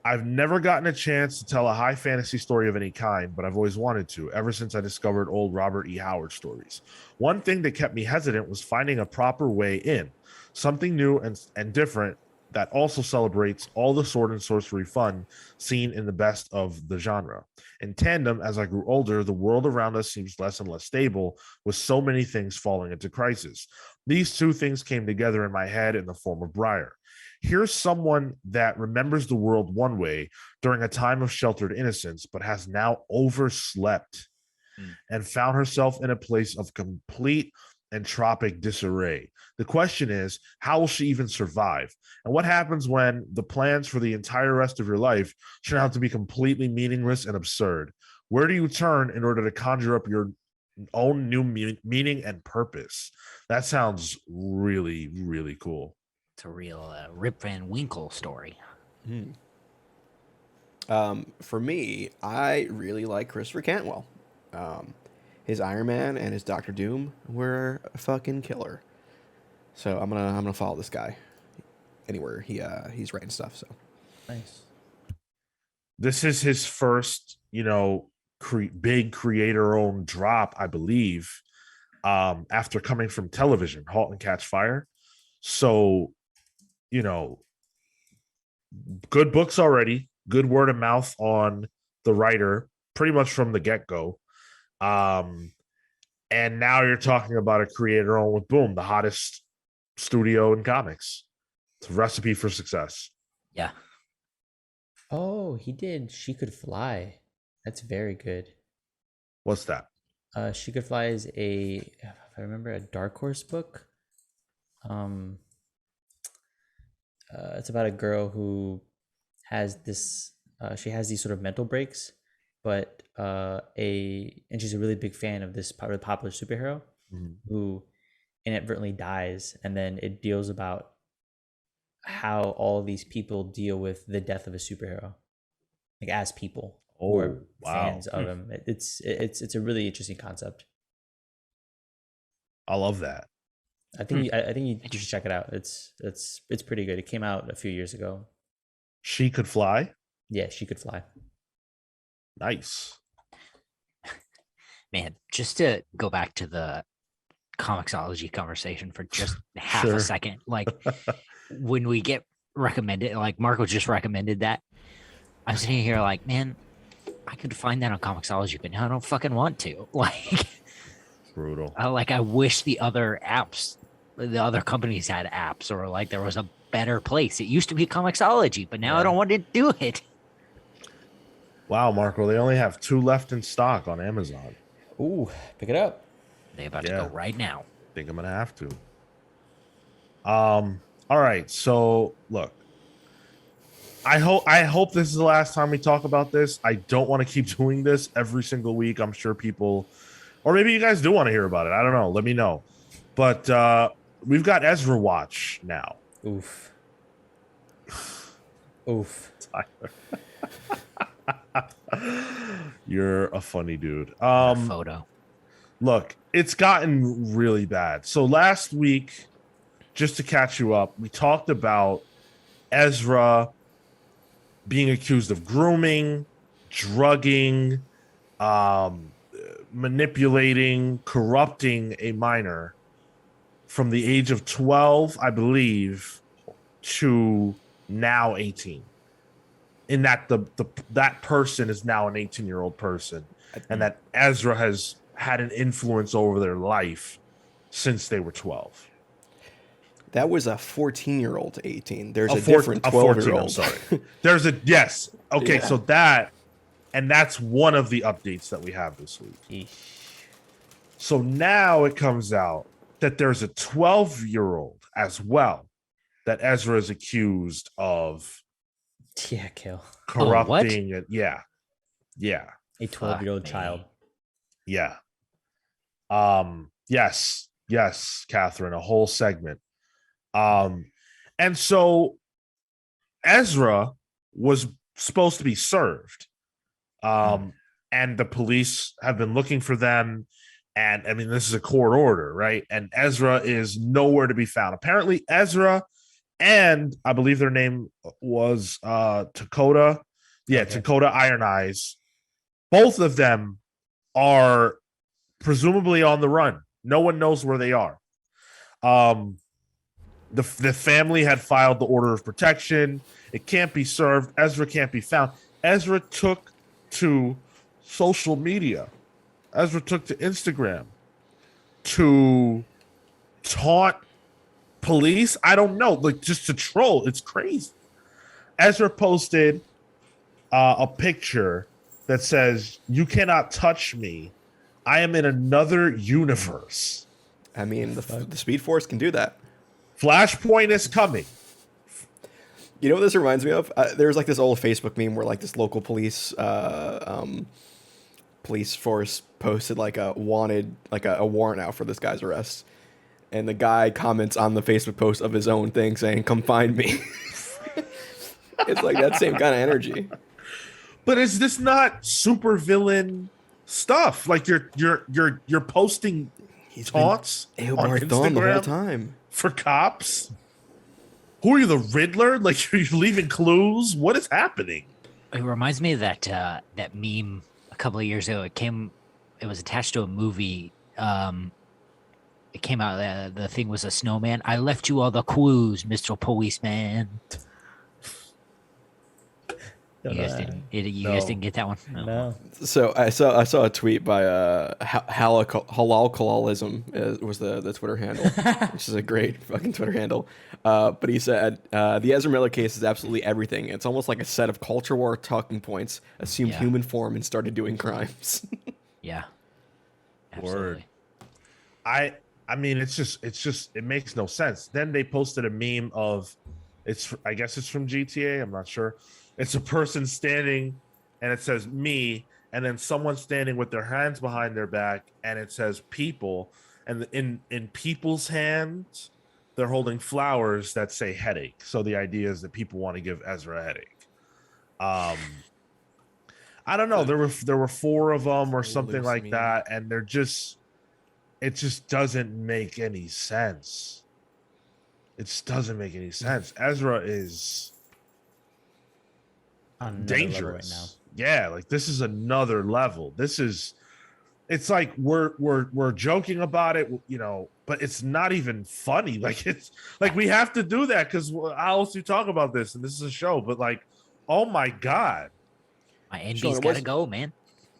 I've never gotten a chance to tell a high fantasy story of any kind, but I've always wanted to, ever since I discovered old Robert E. Howard stories. One thing that kept me hesitant was finding a proper way in, something new and different that also celebrates all the sword and sorcery fun seen in the best of the genre. In tandem, as I grew older, the world around us seems less and less stable, with so many things falling into crisis. These two things came together in my head in the form of Briar. Here's someone that remembers the world one way during a time of sheltered innocence, but has now overslept and found herself in a place of complete entropic disarray. The question is, how will she even survive? And what happens when the plans for the entire rest of your life turn out to be completely meaningless and absurd? Where do you turn in order to conjure up your own new meaning and purpose? That sounds really, really cool. It's a real Rip Van Winkle story. For me, I really like Christopher Cantwell. His Iron Man and his Doctor Doom were a fucking killer. So I'm gonna follow this guy anywhere he's writing stuff. So Nice. This is his first, big creator-owned drop, I believe, after coming from television, *Halt and Catch Fire*. So, good books already, good word of mouth on the writer, pretty much from the get-go. And now you're talking about a creator-owned with Boom, the hottest studio in comics. It's a recipe for success. Yeah. Oh, he did She Could Fly. That's very good. What's that? She Could Fly is if I remember, a Dark Horse book. It's about a girl who has this. She has these sort of mental breaks, but and she's a really big fan of this popular superhero who inadvertently dies, and then it deals about how all these people deal with the death of a superhero, like as people who are fans of him. It's a really interesting concept. I love that. I think you should check it out. It's pretty good. It came out a few years ago. She Could Fly? Yeah, She Could Fly. Nice. Man, just to go back to the comicsology conversation for just half a second, like when we get recommended, like Marco just recommended that, I'm sitting here like, man, I could find that on comicsology, but now I don't fucking want to. Like, brutal. I wish the other companies had apps, or like there was a better place. It used to be comicsology, but now I don't want to do it. Wow, Marco, they only have 2 left in stock on Amazon. Ooh, pick it up. They're about to go right now. I think I'm gonna have to. All right, so look, I hope this is the last time we talk about this. I don't want to keep doing this every single week. I'm sure people, or maybe you guys do want to hear about it. I don't know. Let me know. But we've got EzraWatch now. Oof. Oof. You're a funny dude. Photo. Look, it's gotten really bad. So last week just to catch you up, we talked about Ezra being accused of grooming, drugging, manipulating, corrupting a minor from the age of 12, I believe, to now 18. In that that person is now an 18-year-old person, and that Ezra has had an influence over their life since they were 12. That was a 14-year-old to 18. There's a four- different 14, 12-year-old. I'm sorry. There's a yes. Okay, Yeah. so that's one of the updates that we have this week. Eesh. So now it comes out that there's a 12-year-old as well that Ezra is accused of Yeah, kill. corrupting it. Yeah. Yeah. A 12-year-old me. child. Yeah. Yes, Catherine, a whole segment. And so Ezra was supposed to be served. And the police have been looking for them. And I mean, this is a court order, right? And Ezra is nowhere to be found. Apparently, Ezra and I believe their name was Dakota. Yeah, Okay. Dakota Iron Eyes. Both of them are presumably on the run. No one knows where they are. The family had filed the order of protection. It can't be served. Ezra can't be found. Ezra took to social media. Ezra took to Instagram to taunt police. I don't know, like just to troll. It's crazy. Ezra posted a picture that says, "You cannot touch me. I am in another universe. I mean, the Speed Force can do that. Flashpoint is coming." You know what this reminds me of? There's like this old Facebook meme where like this local police police force posted like a wanted, like a warrant out for this guy's arrest. And the guy comments on the Facebook post of his own thing saying, "Come find me." It's like that same kind of energy. But is this not super villain stuff? Like you're posting taunts been on Eobard Thawne the whole Instagram time. for cops? Who are you, the Riddler? Like you're leaving clues? What is happening? It reminds me of that that meme a couple of years ago. It was attached to a movie. It came out. The thing was a snowman. I left you all the clues, Mr. Policeman. You guys didn't. You guys No. didn't get that one. No. So I saw a tweet by Halal Kalaalism was the Twitter handle, which is a great fucking Twitter handle. But he said the Ezra Miller case is absolutely everything. It's almost like a set of culture war talking points, assumed Yeah. human form, and started doing crimes. Yeah. Word. Absolutely. I mean, it's just it makes no sense. Then they posted a meme of I guess it's from GTA. I'm not sure. It's a person standing, and it says "me," and then someone standing with their hands behind their back, and it says "people." And in people's hands, they're holding flowers that say "headache." So the idea is that people want to give Ezra a headache. I don't know. There were 4 of them or something like that, and it just doesn't make any sense. It just doesn't make any sense. Ezra is On another level dangerous right now. Yeah, like this is another level. It's like we're joking about it, you know, but it's not even funny. Like it's like we have to do that because how else do you talk about this? And this is a show, but like, oh my god. My NB's Sean, it gotta wasn't- go, man.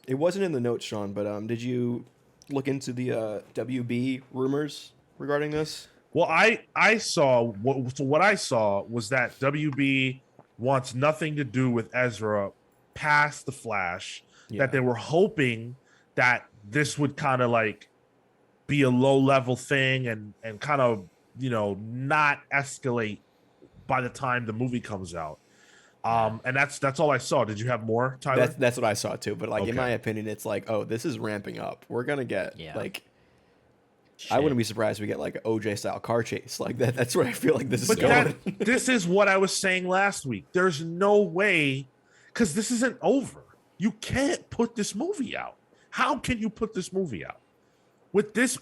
It wasn't in the notes, Sean, but did you look into the WB rumors regarding this? Well, I saw what I saw was that WB wants nothing to do with Ezra past the Flash. Yeah. That they were hoping that this would kind of like be a low level thing and kind of, you know, not escalate by the time the movie comes out. And that's all I saw. Did you have more, Tyler? That's what I saw too. But like in Okay. my opinion, it's like, oh, this is ramping up. We're gonna get Yeah. like. I wouldn't be surprised if we get like an OJ style car chase like that. That's where I feel like this is But going. this is what I was saying last week. There's no way, because this isn't over. You can't put this movie out. How can you put this movie out with this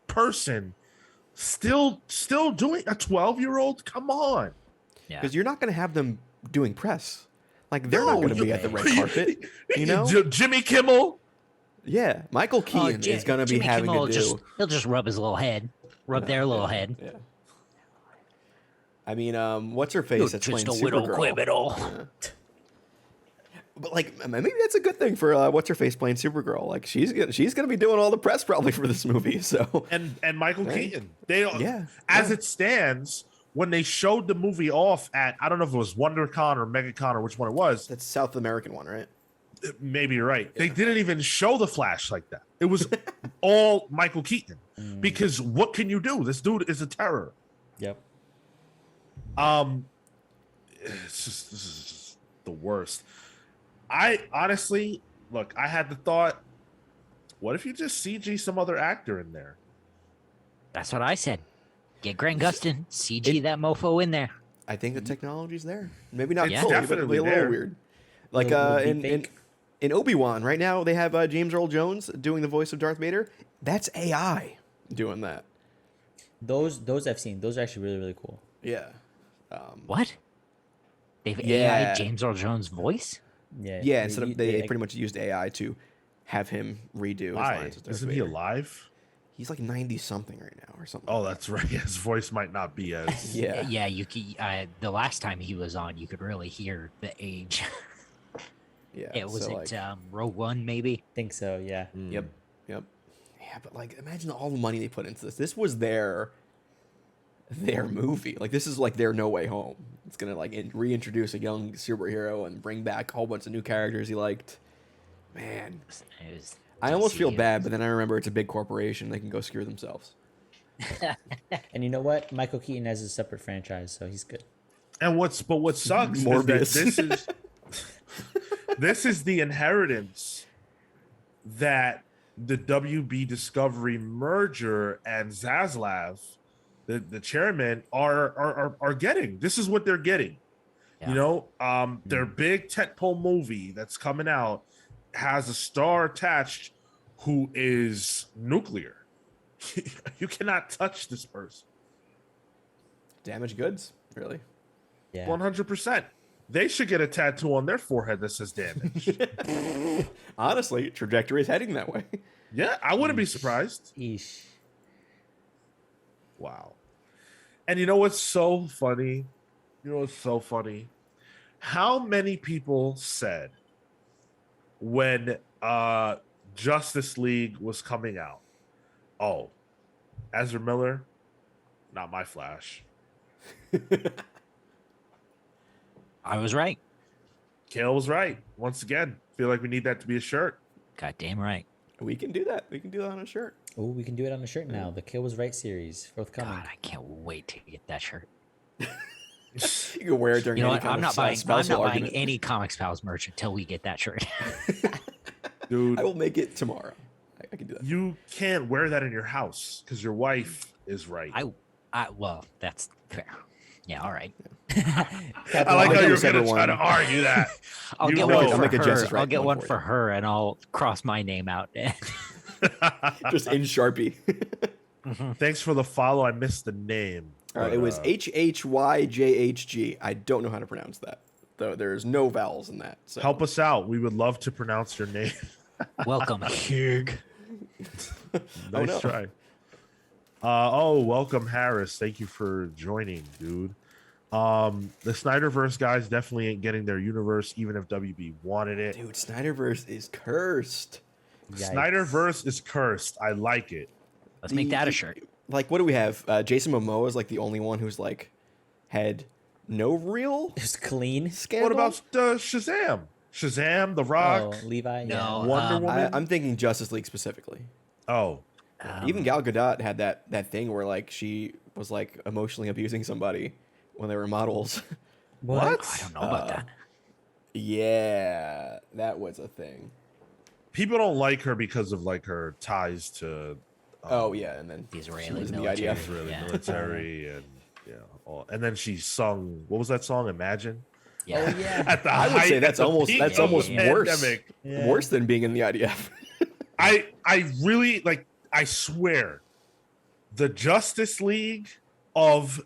person Still doing a 12-year-old? Come on. Yeah. Because you're not going to have them doing press. Like, they're not going to be at the red carpet, you know? Jimmy Kimmel. Yeah, Michael Keaton is going to be Jimmy having Kimmel to do. he'll just rub his little head, rub their little head. Yeah. I mean, what's her face? You're That's just playing a little Supergirl. criminal. But like, maybe that's a good thing for what's her face playing Supergirl. Like, she's gonna be doing all the press probably for this movie. So And Michael Right. Keaton. They as it stands, when they showed the movie off at, I don't know if it was WonderCon or MegaCon or which one it was. that's South American one, right? Maybe you're right. They didn't even show the Flash like that. It was all Michael Keaton. Because what can you do? This dude is a terror. Yep. This is just the worst. I honestly, look, I had the thought, what if you just CG some other actor in there? That's what I said. Get Grant Gustin, CG that mofo in there. I think the technology's there. Maybe not It's fully, but it'll definitely be a little there. weird. Like Little in deepfake. Obi-Wan right now, they have James Earl Jones doing the voice of Darth Vader. That's AI doing that. Those I've seen. Those are actually really, really cool. Yeah. What? They've Yeah. AI James Earl Jones' voice? Yeah. Yeah, instead of they like, pretty much used AI to have him redo his Why? lines. as Darth Isn't he Vader. alive? He's like 90 something right now or something. Oh, that's right. His voice might not be as. Yeah. Yeah, you can, the last time he was on, you could really hear the age. Yeah. It was so, it like, Rogue One, maybe? think so. Yeah. Yep. Yep. Yeah, but like imagine all the money they put into this. This was their movie. Like this is like their No Way Home. It's gonna like reintroduce a young superhero and bring back a whole bunch of new characters he liked. Man, It was I almost feel DC. bad, but then I remember it's a big corporation. They can go screw themselves. And you know what? Michael Keaton has a separate franchise, so he's good. And what sucks Morbius. is that this is the inheritance that the WB Discovery merger and Zaslav, the chairman, are getting. This is what they're getting. Yeah. You know, their big tentpole movie that's coming out has a star attached who is nuclear. You cannot touch this person. Damaged goods, really. Yeah. 100%. They should get a tattoo on their forehead that says damage. Honestly, trajectory is heading that way. Yeah, I wouldn't be surprised. Eesh. Wow. And you know what's so funny? You know what's so funny? How many people said when Justice League was coming out, oh, Ezra Miller, not my Flash. I was right. Kale was right. Once again, feel like we need that to be a shirt. God damn right. We can do that. We can do that on a shirt. Oh, we can do it on a shirt now. The Kill Was Right series forthcoming. God, I can't wait to get that shirt. You can wear it during You know any what? kind I'm of not buying. I'm spousal not buying argument. any Comics Pals merch until we get that shirt. Dude, I will make it tomorrow. I can do that. you can't wear that in your house because your wife is right. Well, that's fair. Yeah, all right. I like I'll how do you're whichever going to try to one. argue that. I'll You get know. one I'll for make a Justice her. Right I'll get one one for for you. her, and I'll cross my name out. Just in Sharpie. Thanks for the follow. I missed the name. All right, But, it was HHYJHG. I don't know how to pronounce that. Though there's no vowels in that. So help us out. We would love to pronounce your name. Welcome, Hug. Nice no. try. Welcome, Harris. Thank you for joining, dude. The Snyderverse guys definitely ain't getting their universe, even if WB wanted it. dude, Snyderverse is cursed. Yikes. Snyderverse is cursed. I like it. Let's make that a shirt. Like, what do we have? Jason Momoa is like the only one who's like had no real It's clean. scandal. What about Shazam? Shazam, The Rock. Oh, Levi. No, Wonder Woman? I'm thinking Justice League specifically. Oh, Even Gal Gadot had that thing where like she was like emotionally abusing somebody when they were models. what? I don't know about that. Yeah, that was a thing. People don't like her because of like her ties to Oh yeah, and then The she Israeli was in the military. IDF. Israeli Yeah. military and and then she sung, what was that song? Imagine. Yeah. Oh yeah. At the I would say height- that's at the almost peak that's of almost the worse. pandemic. Yeah. Worse than being in the IDF. I really like. I swear, The Justice League of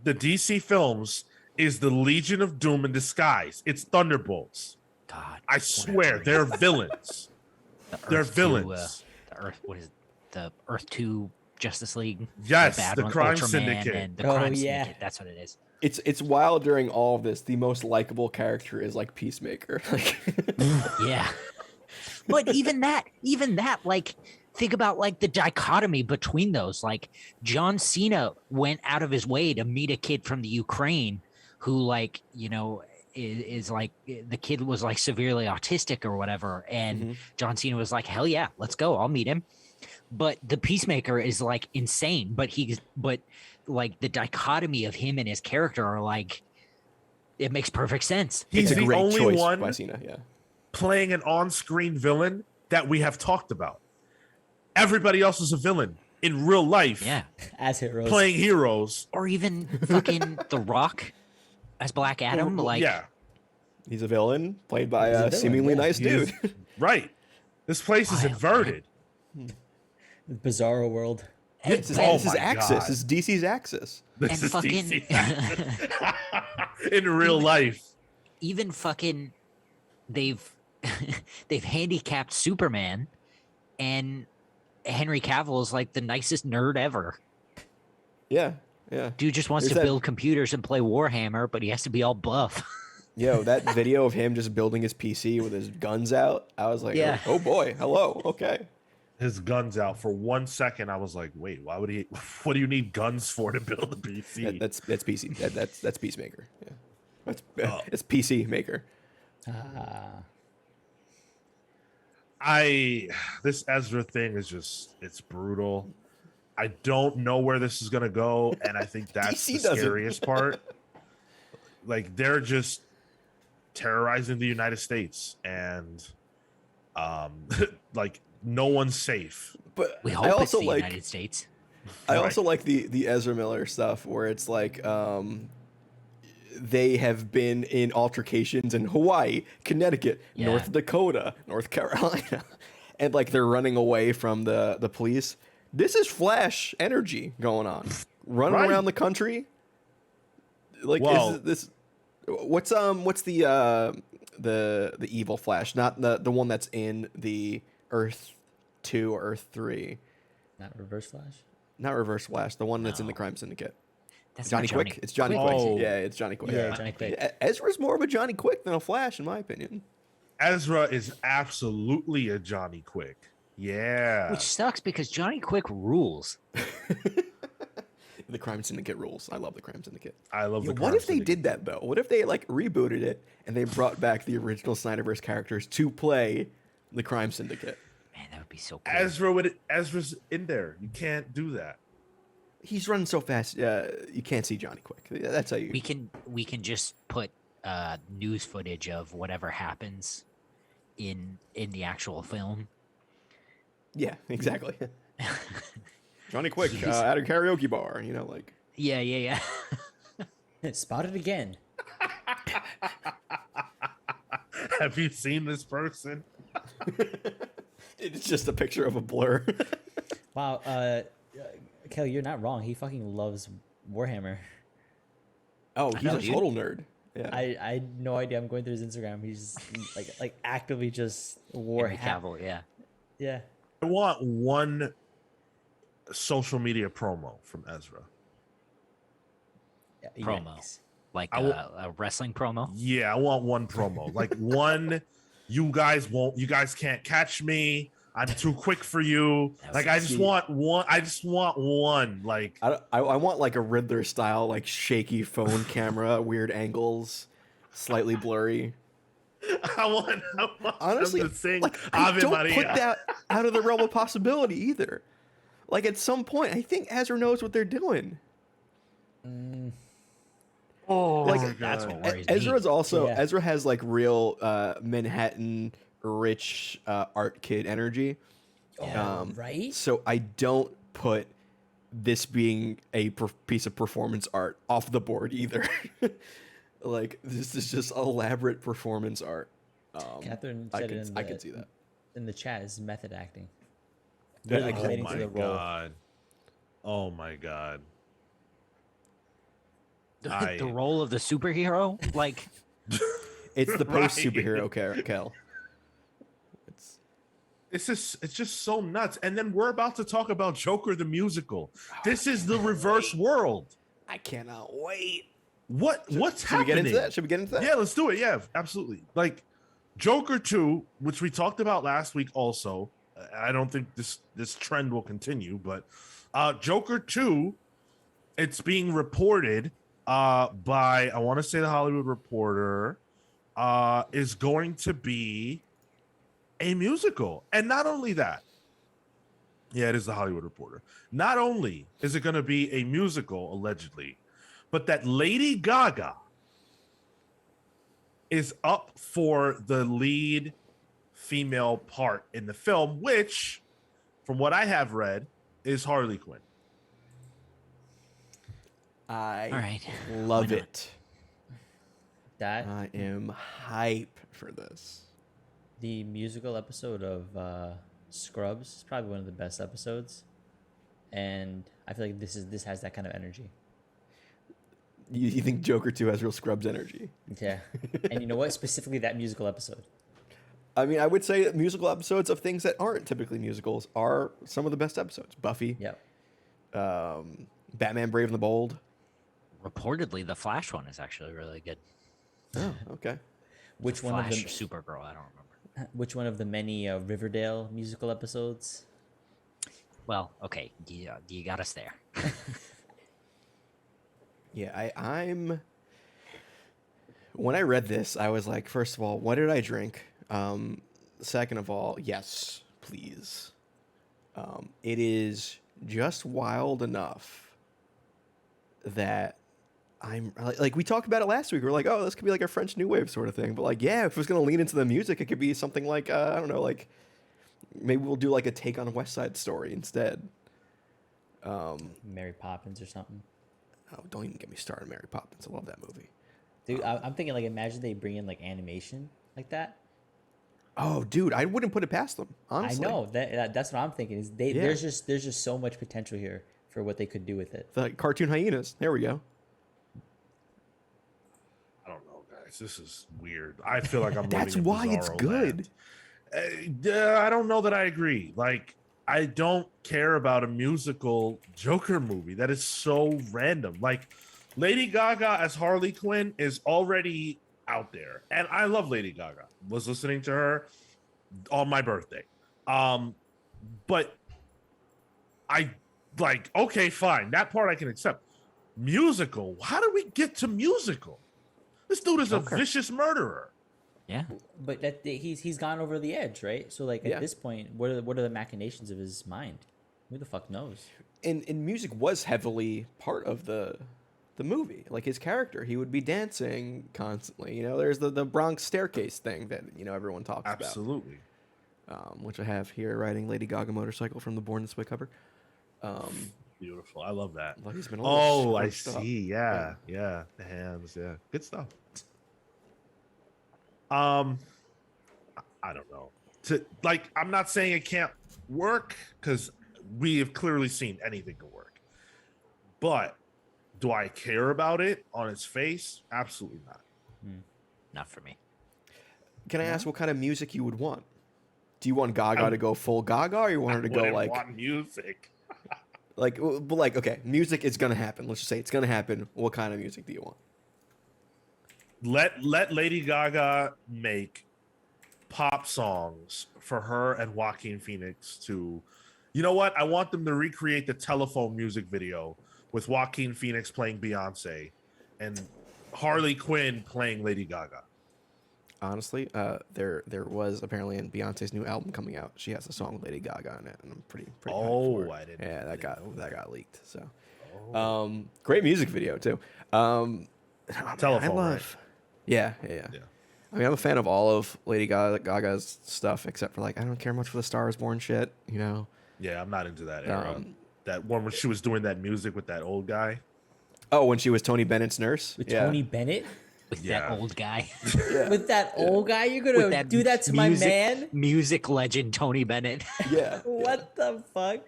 the DC films is the Legion of Doom in disguise. It's Thunderbolts. God, I swear, they're villains. They're villains. The Earth, what is it? The Earth 2 Justice League? Yes, bad the one, Crime Ultraman Syndicate. And the Oh, Crime yeah. Syndicate. That's what it is. It's wild during all of this. The most likable character is like Peacemaker. Like, Yeah. But even that, like, think about like the dichotomy between those. Like, John Cena went out of his way to meet a kid from the Ukraine who, like, you know, is like, the kid was like severely autistic or whatever. And John Cena was like, hell yeah, let's go. I'll meet him. But the Peacemaker is like insane. But like the dichotomy of him and his character are like, it makes perfect sense. He's it's a the great only choice one by Cena. Yeah. playing an on-screen villain that we have talked about. Everybody else is a villain in real life. Yeah. As heroes. Playing heroes. Or even fucking The Rock as Black Adam. Like, yeah, He's a villain played by He's a a villain, seemingly yeah. nice he is- dude. right. This place is Wild, inverted. Bizarro world. and, This is, Oh this is my Axis. God. This is DC's Axis. This and is fucking DC. In real life. even fucking they've handicapped Superman, and Henry Cavill is like the nicest nerd ever. Yeah. Yeah. Dude just wants There's to that- build computers and play Warhammer, but he has to be all buff. Yo, that video of him just building his PC with his guns out, I was like, Yeah. oh boy, hello, okay. His guns out for 1 second. I was like, wait, why would he? What do you need guns for to build a PC? That's PC. That's Peacemaker. Yeah, that's Oh. it's PC Maker. This Ezra thing is just, it's brutal. I don't know where this is gonna go, and I think that's the DC doesn't. scariest part. Like, they're just terrorizing the United States, and like, no one's safe. But We hope I it's also the like United States. I Right. also like the Ezra Miller stuff where it's like they have been in altercations in Hawaii, Connecticut, Yeah. North Dakota, North Carolina, and like they're running away from the police. This is Flash energy going on, running Right. around the country. Like, Well- is this what's the evil Flash? Not the one that's in the Earth 2 or Earth 3. Not Reverse Flash. Not Reverse Flash, the one that's in the No. Crime Syndicate. That's Johnny not Quick. It's Johnny Quick. Oh. Yeah, it's Johnny Quick. Yeah, Johnny Quick. Ezra's more of a Johnny Quick than a Flash, in my opinion. Ezra is absolutely a Johnny Quick. Yeah. Which sucks because Johnny Quick rules. The Crime Syndicate rules. I love the Crime Syndicate. I love Yo, the what Crime if they Syndicate. did that though? What if they like rebooted it and they brought back the original Snyderverse characters to play the Crime Syndicate? Man, that would be so cool. Ezra's in there. You can't do that. He's running so fast, you can't see Johnny Quick. That's how you. we can just put news footage of whatever happens in the actual film. Yeah, exactly. Johnny Quick at a karaoke bar. You know, like. Yeah. Spotted again. Have you seen this person? It's just a picture of a blur. Wow. Kelly, you're not wrong. He fucking loves Warhammer. Oh, he's know, a dude. total nerd. Yeah. I had no idea. I'm going through his Instagram. He's like actively just Henry Cavill, yeah. Yeah. I want one social media promo from Ezra. Promo. Yikes. Like I will- a wrestling promo. Yeah, I want one promo. Like, one, you guys can't catch me. I'm too quick for you. That was Like, I just sweet. want one. I just want one. Like, I want like a Riddler style, like shaky phone camera, weird angles, slightly blurry. I want Honestly, them to sing like, I Ave don't Maria. put that out of the realm of possibility either. Like at some point, I think Ezra knows what they're doing. Oh, Like, that's what worries Ezra's me. also Yeah. Ezra has like real Manhattan rich art kid energy. Right? So I don't put this being a piece of performance art off the board either. Like, this is just elaborate performance art. Catherine I said can it in I the, can see that. in the chat is method acting. Yeah, Really I can- Oh relating my to the role. god. Oh my god. The role of the superhero, like It's the Right. post superhero Kel. It's just so nuts. And then we're about to talk about Joker the musical. This is the reverse world. I cannot wait. What's Should we happening? get into that? Should we get into that? Yeah, let's do it. Yeah, absolutely. Like Joker 2, which we talked about last week also. I don't think this trend will continue, but Joker 2, it's being reported by, I want to say, the Hollywood Reporter, is going to be a musical. And not only that, yeah, it is the Hollywood Reporter. Not only is it going to be a musical, allegedly, but that Lady Gaga is up for the lead female part in the film, which, from what I have read, is Harley Quinn. I all right. love it. That I am hype for this. the musical episode of Scrubs is probably one of the best episodes, and I feel like this has that kind of energy. You think Joker 2 has real Scrubs energy? Yeah, and you know what? Specifically, that musical episode. I mean, I would say that musical episodes of things that aren't typically musicals are some of the best episodes. Buffy, Yep. Batman Brave and the Bold. Reportedly, the Flash one is actually really good. Oh, okay. Which one of Flash or the Supergirl? I don't remember. which one of the many Riverdale musical episodes? Well, okay, you got us there. Yeah, I'm. When I read this, I was like, first of all, what did I drink? Second of all, yes, please. It is just wild enough that I'm like we talked about it last week. We were like, oh, this could be like a French New Wave sort of thing. But like, yeah, if it was gonna lean into the music, it could be something like I don't know, like maybe we'll do like a take on West Side Story instead. Mary Poppins or something. Oh, don't even get me started on Mary Poppins. I love that movie. Dude, I'm thinking like imagine they bring in like animation like that. Oh, dude, I wouldn't put it past them. Honestly, I know that's what I'm thinking. Is Yeah. there's just so much potential here for what they could do with it. The cartoon hyenas. There we go. I don't know, guys. This is weird. I feel like I'm. That's living in why it's bizarro good. land. I don't know that I agree. Like, I don't care about a musical Joker movie. That is so random. Like, Lady Gaga as Harley Quinn is already out there, and I love Lady Gaga. Was listening to her on my birthday, but I like. Okay, fine. That part I can accept. Musical. How do we get to musical? This dude is Joker. a vicious murderer. Yeah. But that he's gone over the edge, right? So like Yeah. at this point, what are the machinations of his mind? Who the fuck knows? And music was heavily part of the movie. Like his character, he would be dancing constantly. You know, there's the Bronx staircase thing that everyone talks Absolutely. about, which I have here, riding Lady Gaga motorcycle from the Born This Way cover. Beautiful. I love that. Like he's been a little Oh, I scrunched up. see. Yeah. The hands. Yeah. Good stuff. I don't know. I'm not saying it can't work because we have clearly seen anything can work. But do I care about it on its face? Absolutely not. Not for me. Can I ask what kind of music you would want? Do you want Gaga to go full Gaga, or you want her to go Wouldn't like want music. okay, music is gonna happen. Let's just say it's gonna happen. What kind of music do you want? Let Lady Gaga make pop songs for her and Joaquin Phoenix to, you know what? I want them to recreate the Telephone music video with Joaquin Phoenix playing Beyonce and Harley Quinn playing Lady Gaga. Honestly, there was apparently in Beyonce's new album coming out. She has a song with Lady Gaga on it, and I'm pretty hyped for it. I didn't. Yeah, that didn't know got leaked. So, great music video too. Telephone, I love. right? Yeah. Yeah. I mean, I'm a fan of all of Lady Gaga's stuff, except for like I don't care much for the Star Is Born shit. You know. Yeah, I'm not into that era. Um, That one when she was doing that music with that old guy. Oh, when she was Tony Bennett's nurse. With Yeah. Tony Bennett? With Yeah. that old guy. Yeah. With that old guy, you're With gonna that do that to my music- man? Music legend Tony Bennett. Yeah. What the fuck?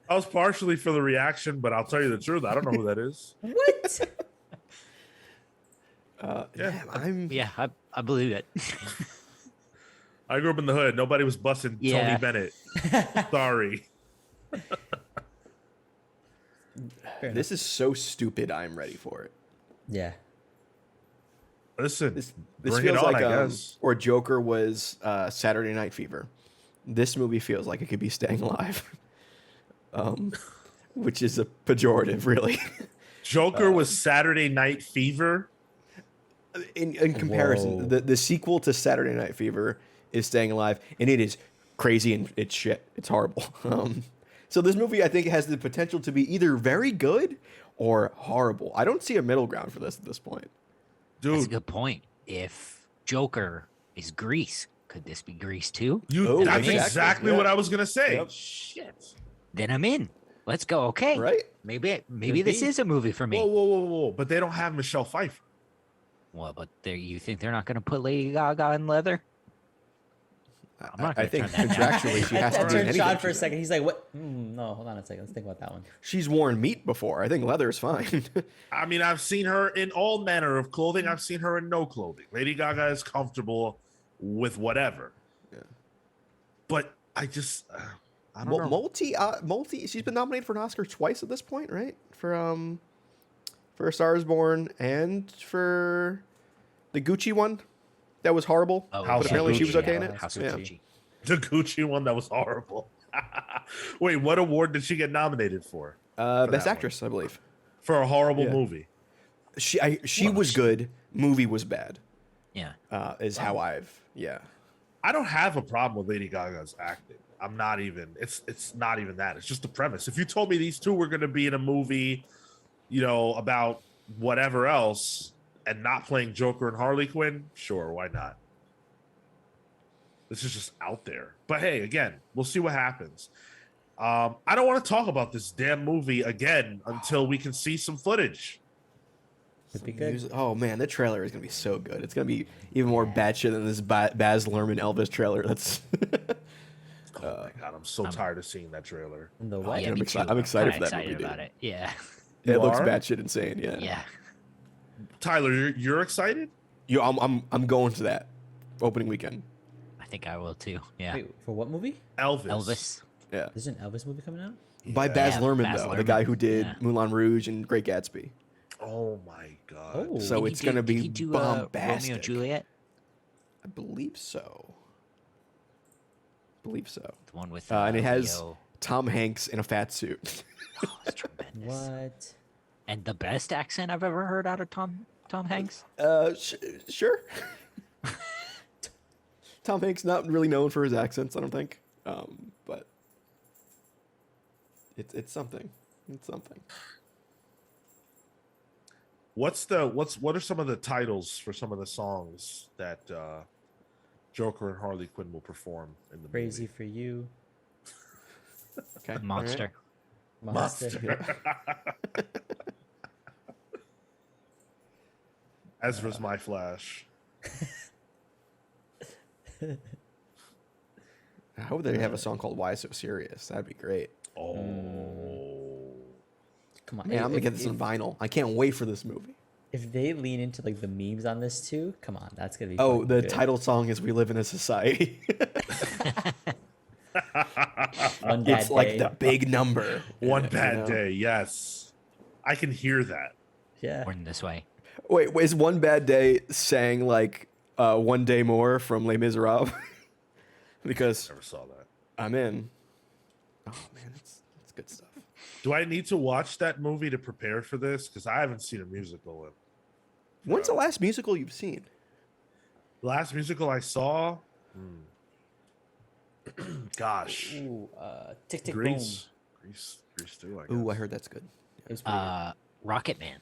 I was partially for the reaction, but I'll tell you the truth. I don't know who that is. What? Yeah. Yeah, I believe it. I grew up in the hood. Nobody was busting Tony Yeah. Bennett. Sorry. This is so stupid. I'm ready for it. Yeah. Listen, This bring it feels on, like I guess. or Joker was Saturday Night Fever. This movie feels like it could be Staying Alive, which is a pejorative, really. Joker was Saturday Night Fever. In comparison, Whoa. the sequel to Saturday Night Fever is Staying Alive, and it is crazy and it's shit. It's horrible. So this movie, I think, has the potential to be either very good or horrible. I don't see a middle ground for this at this point. That's a Dude, good point. If Joker is Grease, could this be Grease too? Oh, that's exactly. exactly Yeah. what I was going to say. Yep. Shit. Then I'm in. Let's go. Okay. Right? Maybe Could this be. is a movie for me. Whoa. But they don't have Michelle Pfeiffer. Well, but you think they're not going to put Lady Gaga in leather? I'm not I gonna think turn that down. contractually she has I to be in turned anything. Sean for a she's in. second. He's like, "What? No, hold on a second. Let's think about that one." She's worn meat before. I think leather is fine. I mean, I've seen her in all manner of clothing. I've seen her in no clothing. Lady Gaga is comfortable with whatever. Yeah. But I just, I don't know. multi. She's been nominated for an Oscar twice at this point, right? For A Star Is Born and for the Gucci one that was horrible. Oh, House but of apparently she Gucci. was okay in it. House of Yeah. Gucci. The Gucci one that was horrible. Wait, what award did she get nominated for? Best that actress, I believe. For a horrible Yeah. movie. She was good. Movie was bad. Yeah. Is how I've I don't have a problem with Lady Gaga's acting. I'm not even. It's not even that. It's just the premise. If you told me these two were going to be in a movie, about whatever else, and not playing Joker and Harley Quinn, sure, why not? This is just out there. But hey, again, we'll see what happens. I don't want to talk about this damn movie again until we can see some footage. Could be good. Oh man, the trailer is gonna be so good. It's gonna be even more batshit than this Baz Luhrmann Elvis trailer. That's Oh my god, I'm so tired of seeing that trailer. And the Oh, what? yeah, I'm me excited- too. I'm excited kinda for that movie, excited dude. about it. Yeah. it You looks are? batshit insane. Yeah. Yeah. Tyler, you're excited? I'm going to that opening weekend. I think I will too. Yeah. Wait, for what movie? Elvis. Elvis. Yeah. There's an Elvis movie coming out. By Baz Yeah, Luhrmann Baz though, the Luhrmann. guy who did Yeah. Moulin Rouge and Great Gatsby. Oh my god. Oh, So Did he it's do- gonna did be he do, bombastic. Romeo and Juliet, I believe so. the one with And it has Leo. Tom Hanks in a fat suit. Oh, it's tremendous. what? And the best accent I've ever heard out of Tom Hanks. Sure. Tom Hanks not really known for his accents, I don't think. But it's something. It's something. What are some of the titles for some of the songs that Joker and Harley Quinn will perform in the Crazy movie? for you, Okay. all right. Monster. Monster. Yeah. Ezra's My Flash. I hope they have a song called "Why So Serious." That'd be great. Oh. Come on, Man, I'm gonna if- get this on vinyl. I can't wait for this movie. If they lean into like the memes on this too, come on, that's gonna be. Oh, fucking the good. title song is "We Live in a Society." One bad It's like day. the big number. One You Bad know? Day, yes. I can hear that. Yeah. Born This Way. Wait, is One Bad Day sang like "One Day More" from Les Miserables? Because Never saw that. I'm in. Oh man, it's good stuff. Do I need to watch that movie to prepare for this? Because I haven't seen a musical. When's the last musical you've seen? The last musical I saw, gosh, Ooh, tick tick boom. Grease. Grease 2. I guess. Ooh, I heard that's good. It was pretty good. Rocket Man.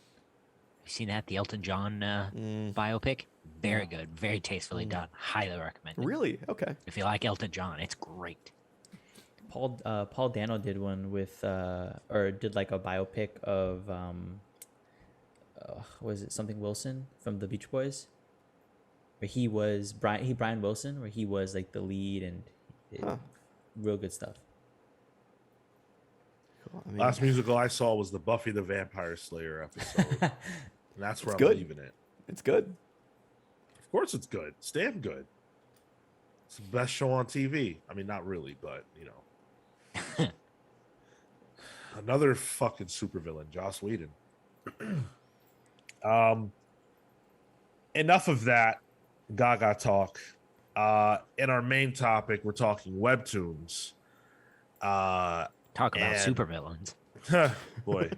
You seen that? The Elton John biopic? Very good. Very tastefully done. Highly recommend it. Really? Okay. If you like Elton John, it's great. Paul Dano did one with or did like a biopic of was it something Wilson from the Beach Boys, where he was Brian Wilson, where he was like the lead and Huh. real good stuff. musical. I mean, Last musical I saw was the Buffy the Vampire Slayer episode. And that's where It's I'm good. leaving it. it's good. Of course it's good. It's damn good. It's the best show on TV. I mean, not really, but you know. Another fucking supervillain, Joss Whedon. Enough of that Gaga talk. In our main topic, we're talking webtoons. Talk about And- supervillains. Boy,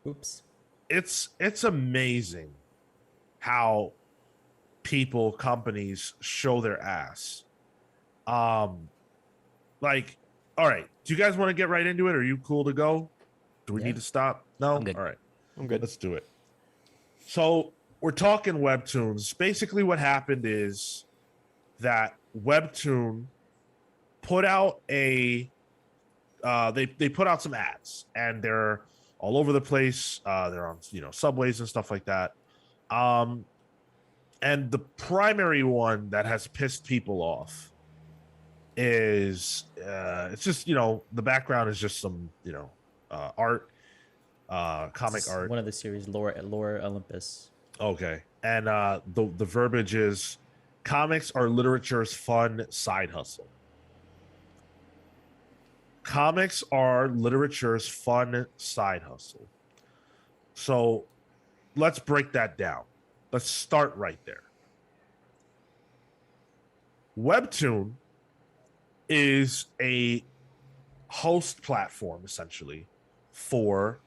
Oops. it's amazing how people, companies show their ass. Like, all right, do you guys want to get right into it? Are you cool to go? Do we Yeah. need to stop? No? I'm good. All right. I'm good. Let's do it. So we're talking webtoons. Basically, what happened is that Webtoon put out a they put out some ads, and they're all over the place. They're on subways and stuff like that. And the primary one that has pissed people off is it's just the background is just some art, comic It's art. One of the series, Lore Olympus. Okay. And the verbiage is comics are literature's fun side hustle. Comics are literature's fun side hustle. So let's break that down. Let's start right there. Webtoon is a host platform essentially for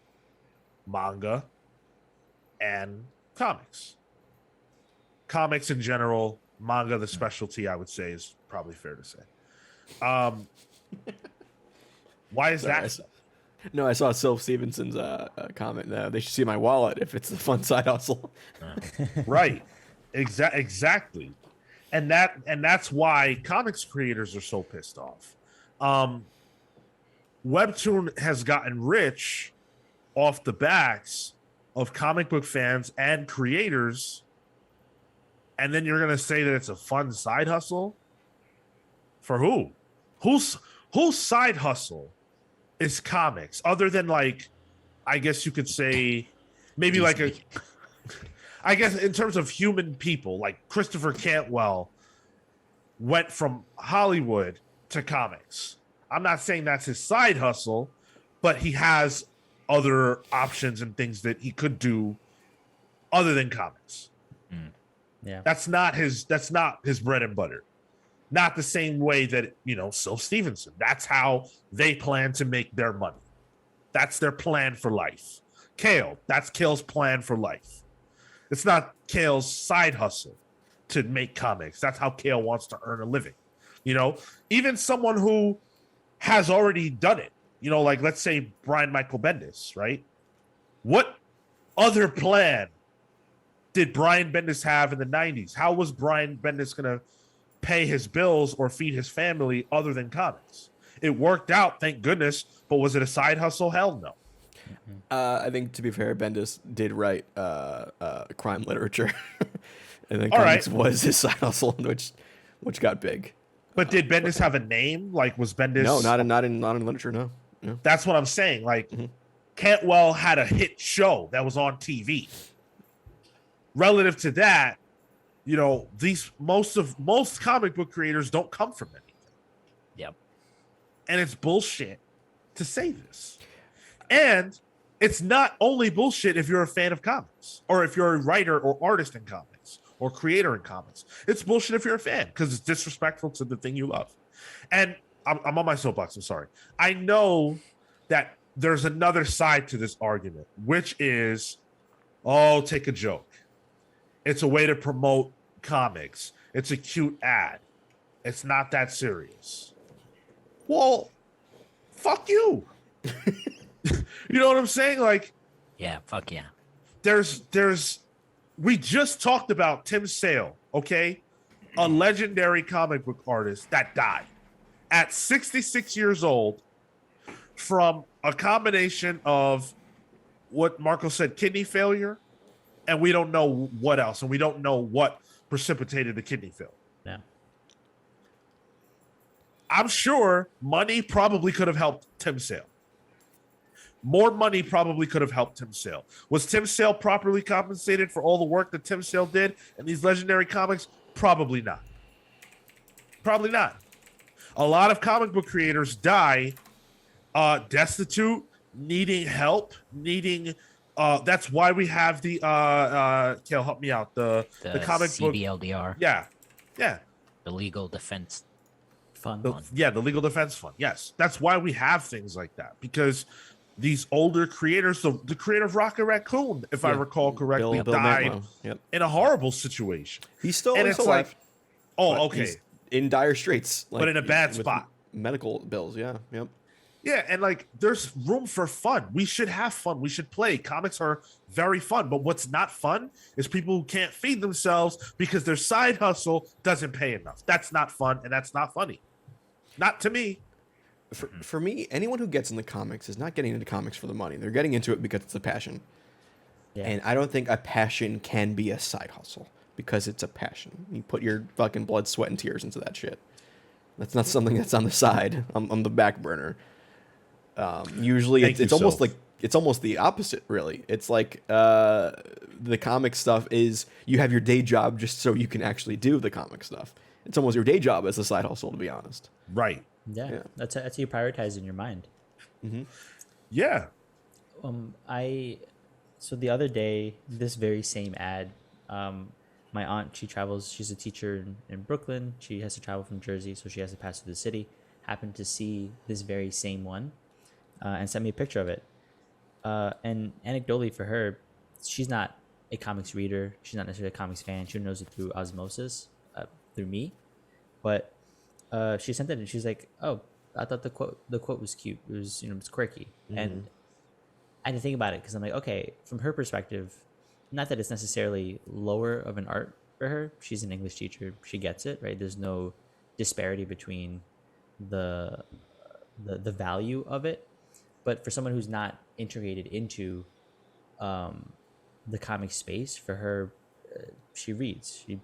manga and comics. Comics in general, manga the specialty, I would say, is probably fair to say. Why is Sorry, that? No, I saw Sylph Stevenson's comment. They should see my wallet if it's the fun side hustle. Right. Exactly. And that's why comics creators are so pissed off. Webtoon has gotten rich off the backs of comic book fans and creators, and then you're gonna say that it's a fun side hustle? For who? Whose side hustle is comics? Other than, like, I guess you could say maybe like a, I guess in terms of human people, like Christopher Cantwell went from Hollywood to comics. I'm not saying that's his side hustle, but he has other options and things that he could do other than comics. Yeah. That's not his bread and butter. Not the same way that, Sylph Stevenson. That's how they plan to make their money. That's their plan for life. Kale, that's Kale's plan for life. It's not Kale's side hustle to make comics. That's how Kale wants to earn a living. Even someone who has already done it, like, let's say Brian Michael Bendis, right? What other plan did Brian Bendis have in the 90s? How was Brian Bendis going to pay his bills or feed his family other than comics? It worked out, thank goodness, but was it a side hustle? Hell no. I think, to be fair, Bendis did write crime literature, and then All comics right. was his side hustle, which got big. But did Bendis have a name? Like, was Bendis? No, not in literature. No. That's what I'm saying. Like, Cantwell had a hit show that was on TV. Relative to that, most comic book creators don't come from anything. Yep. And it's bullshit to say this. And it's not only bullshit if you're a fan of comics, or if you're a writer or artist in comics, or creator in comics. It's bullshit if you're a fan, because it's disrespectful to the thing you love. And I'm on my soapbox. I'm sorry. I know that there's another side to this argument, which is, take a joke. It's a way to promote comics. It's a cute ad. It's not that serious. Well, fuck you. You know what I'm saying? Like, Yeah, fuck yeah. we just talked about Tim Sale, okay? A legendary comic book artist that died at 66 years old from a combination of what Marco said, kidney failure, and we don't know what else, and we don't know what precipitated the kidney failure. Yeah. I'm sure money probably could have helped Tim Sale. more money probably could have helped Tim Sale. Was Tim Sale properly compensated for all the work that Tim Sale did in these legendary comics? Probably not. Probably not. A lot of comic book creators die destitute, needing help, needing that's why we have the Kale, help me out. The comic CBLDR. book. Yeah. The legal defense Fun. The legal defense fund. Yes. That's why we have things like that. Because these older creators, the creator of Rocket Raccoon, if I recall correctly, Bill died Mantlo. Yep. in a horrible situation. He's still, And he's it's still like, alive. oh, but okay. he's in dire straits. But in a bad with spot. Medical bills, yeah. Yep. Yeah, and like there's room for fun. We should have fun. We should play. Comics are very fun. But what's not fun is people who can't feed themselves because their side hustle doesn't pay enough. That's not fun, and that's not funny. Not to me. For me, anyone who gets into comics is not getting into comics for the money. They're getting into it because it's a passion. Yeah. And I don't think a passion can be a side hustle because it's a passion. You put your fucking blood, sweat, and tears into that shit. That's not something that's on the side, on the back burner. Usually, it's almost like it's almost the opposite. Really, it's like the comic stuff is you have your day job just so you can actually do the comic stuff. It's almost your day job as a side hustle, to be honest. Right. Yeah. That's how you prioritize in your mind. Mm-hmm. Yeah. So the other day, this very same ad, my aunt, she's a teacher in Brooklyn. She has to travel from Jersey, so she has to pass through the city. Happened to see this very same one and sent me a picture of it. And anecdotally for her, she's not a comics reader. She's not necessarily a comics fan. She knows it through osmosis, through me. But she sent it and she's like, oh, I thought the quote was cute. It was, it's quirky. Mm-hmm. And I had to think about it because I'm like, okay, from her perspective, not that it's necessarily lower of an art for her. She's an English teacher. She gets it, right? There's no disparity between the value of it. But for someone who's not integrated into the comic space, for her, she reads. She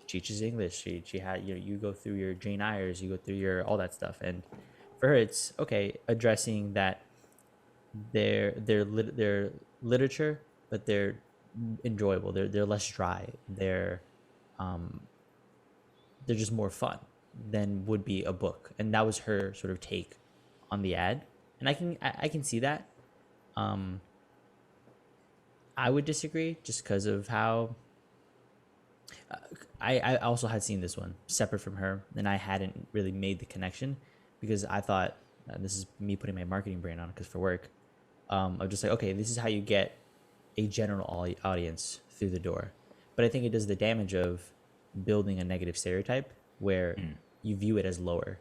teaches English. She had you go through your Jane Eyres, you go through your all that stuff, and for her, it's okay addressing that their literature, but they're enjoyable. They're less dry. They're just more fun than would be a book, and that was her sort of take on the ad, and I can see that. I would disagree just because of how. I also had seen this one separate from her, and I hadn't really made the connection because I thought this is me putting my marketing brain on it because for work, I'm just like, okay, this is how you get a general audience through the door. But I think it does the damage of building a negative stereotype where you view it as lower.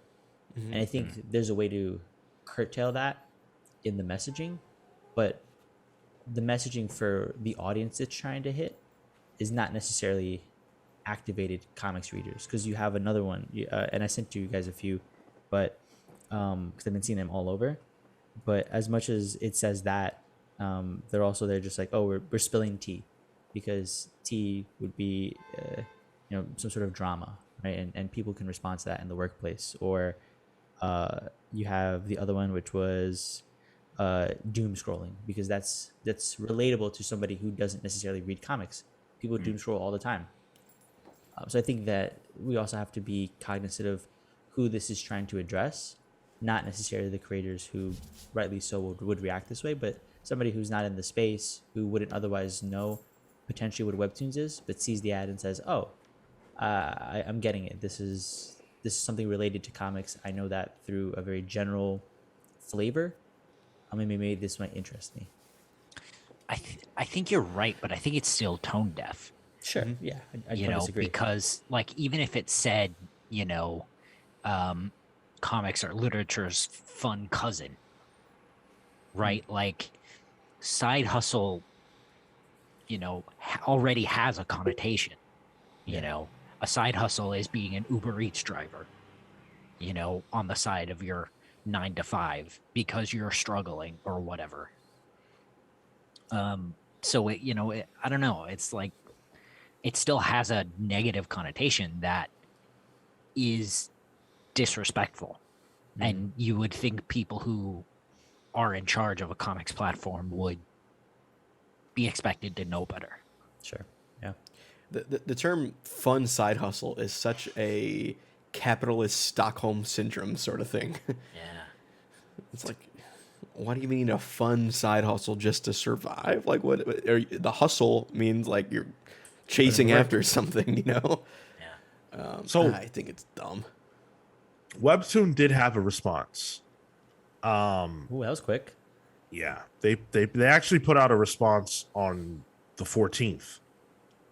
Mm-hmm. And I think there's a way to curtail that in the messaging, but the messaging for the audience it's trying to hit is not necessarily activated comics readers, because you have another one, and I sent you guys a few, but because I've been seeing them all over. But as much as it says that, they're just like, oh, we're spilling tea, because tea would be some sort of drama, right? And people can respond to that in the workplace. Or you have the other one, which was doom scrolling, because that's relatable to somebody who doesn't necessarily read comics. People doom scroll all the time. So I think that we also have to be cognizant of who this is trying to address, not necessarily the creators who, rightly so, would react this way, but somebody who's not in the space, who wouldn't otherwise know potentially what Webtoons is, but sees the ad and says, oh, I'm getting it. This is something related to comics. I know that through a very general flavor. Maybe this might interest me. I think you're right, but I think it's still tone deaf. Sure. Yeah. I disagree. Because like even if it said, comics are literature's fun cousin, right? Like side hustle, already has a connotation. A side hustle is being an Uber Eats driver, on the side of your 9 to 5 because you're struggling or whatever. So I don't know. It's like, it still has a negative connotation that is disrespectful. Mm-hmm. And you would think people who are in charge of a comics platform would be expected to know better. Sure. Yeah. The term fun side hustle is such a capitalist Stockholm syndrome sort of thing. Yeah. It's like, why do you need a fun side hustle just to survive? Like, the hustle means like you're chasing after something, you know? Yeah. So I think it's dumb. Webtoon did have a response. Ooh, that was quick. Yeah, they actually put out a response on the 14th,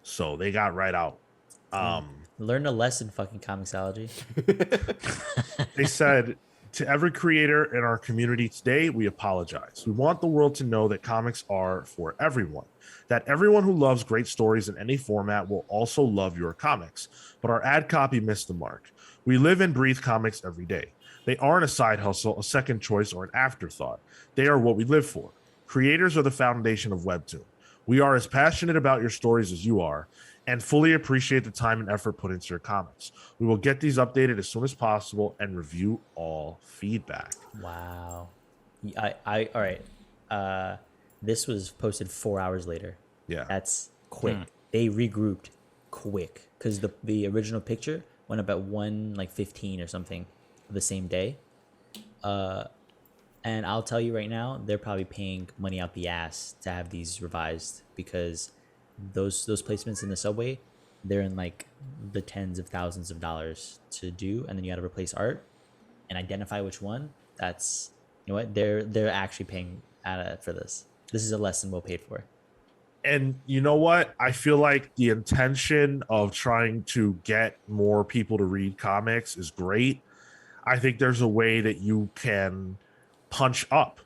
so they got right out. Learn a lesson, fucking Comixology. They said, to every creator in our community today, we apologize. We want the world to know that comics are for everyone, that everyone who loves great stories in any format will also love your comics. But our ad copy missed the mark. We live and breathe comics every day. They aren't a side hustle, a second choice, or an afterthought. They are what we live for. Creators are the foundation of Webtoon. We are as passionate about your stories as you are, and fully appreciate the time and effort put into your comics. We will get these updated as soon as possible and review all feedback. Wow. All right. This was posted 4 hours later. Yeah. That's quick. They regrouped quick because the original picture went about 1:15 or something the same day. And I'll tell you right now, they're probably paying money out the ass to have these revised because those placements in the subway, they're in like the tens of thousands of dollars to do, and then you got to replace art and identify which one. That's, you know what, they're actually paying for this. This is a lesson well paid for. And you know what? I feel like the intention of trying to get more people to read comics is great. I think there's a way that you can punch up,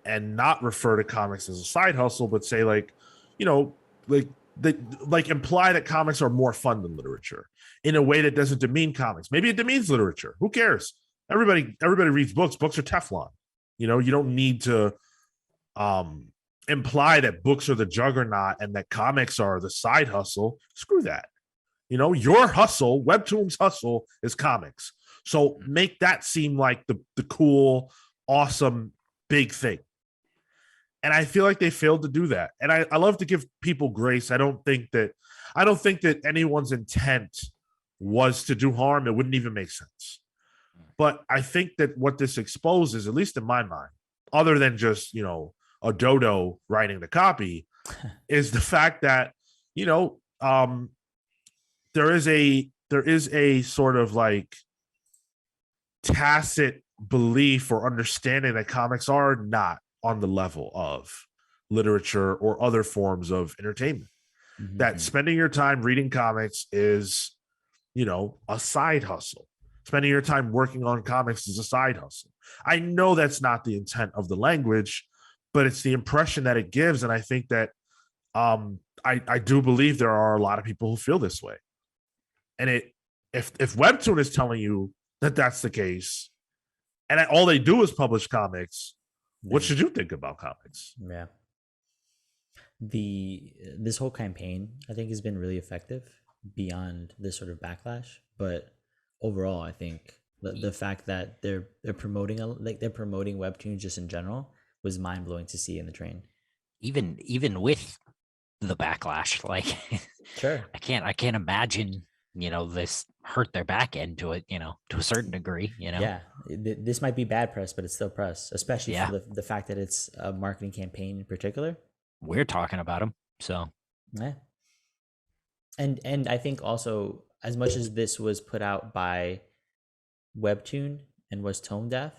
and not refer to comics as a side hustle, but say like imply that comics are more fun than literature in a way that doesn't demean comics. Maybe it demeans literature. Who cares? Everybody reads books. Books are Teflon. You don't need to imply that books are the juggernaut and that comics are the side hustle. Screw that. Your hustle, Webtoon's hustle, is comics. So make that seem like the cool, awesome, big thing. And I feel like they failed to do that. And I love to give people grace. I don't think that anyone's intent was to do harm. It wouldn't even make sense. But I think that what this exposes, at least in my mind, other than just, a dodo writing the copy, is the fact that, there is a sort of like tacit belief or understanding that comics are not on the level of literature or other forms of entertainment. Mm-hmm. That spending your time reading comics is, a side hustle. Spending your time working on comics is a side hustle. I know that's not the intent of the language, but it's the impression that it gives. And I think that I do believe there are a lot of people who feel this way. And if Webtoon is telling you that that's the case, and all they do is publish comics, what should you think about comics? Yeah. This whole campaign, I think, has been really effective beyond this sort of backlash. But overall, I think the fact that they're promoting Webtoon just in general was mind blowing to see in the train. Even with the backlash, like, sure, I can't imagine this hurt their back end to it, to a certain degree, Yeah, this might be bad press, but it's still press, especially for the fact that it's a marketing campaign in particular. We're talking about them, so yeah. And I think also, as much as this was put out by Webtoon and was tone deaf,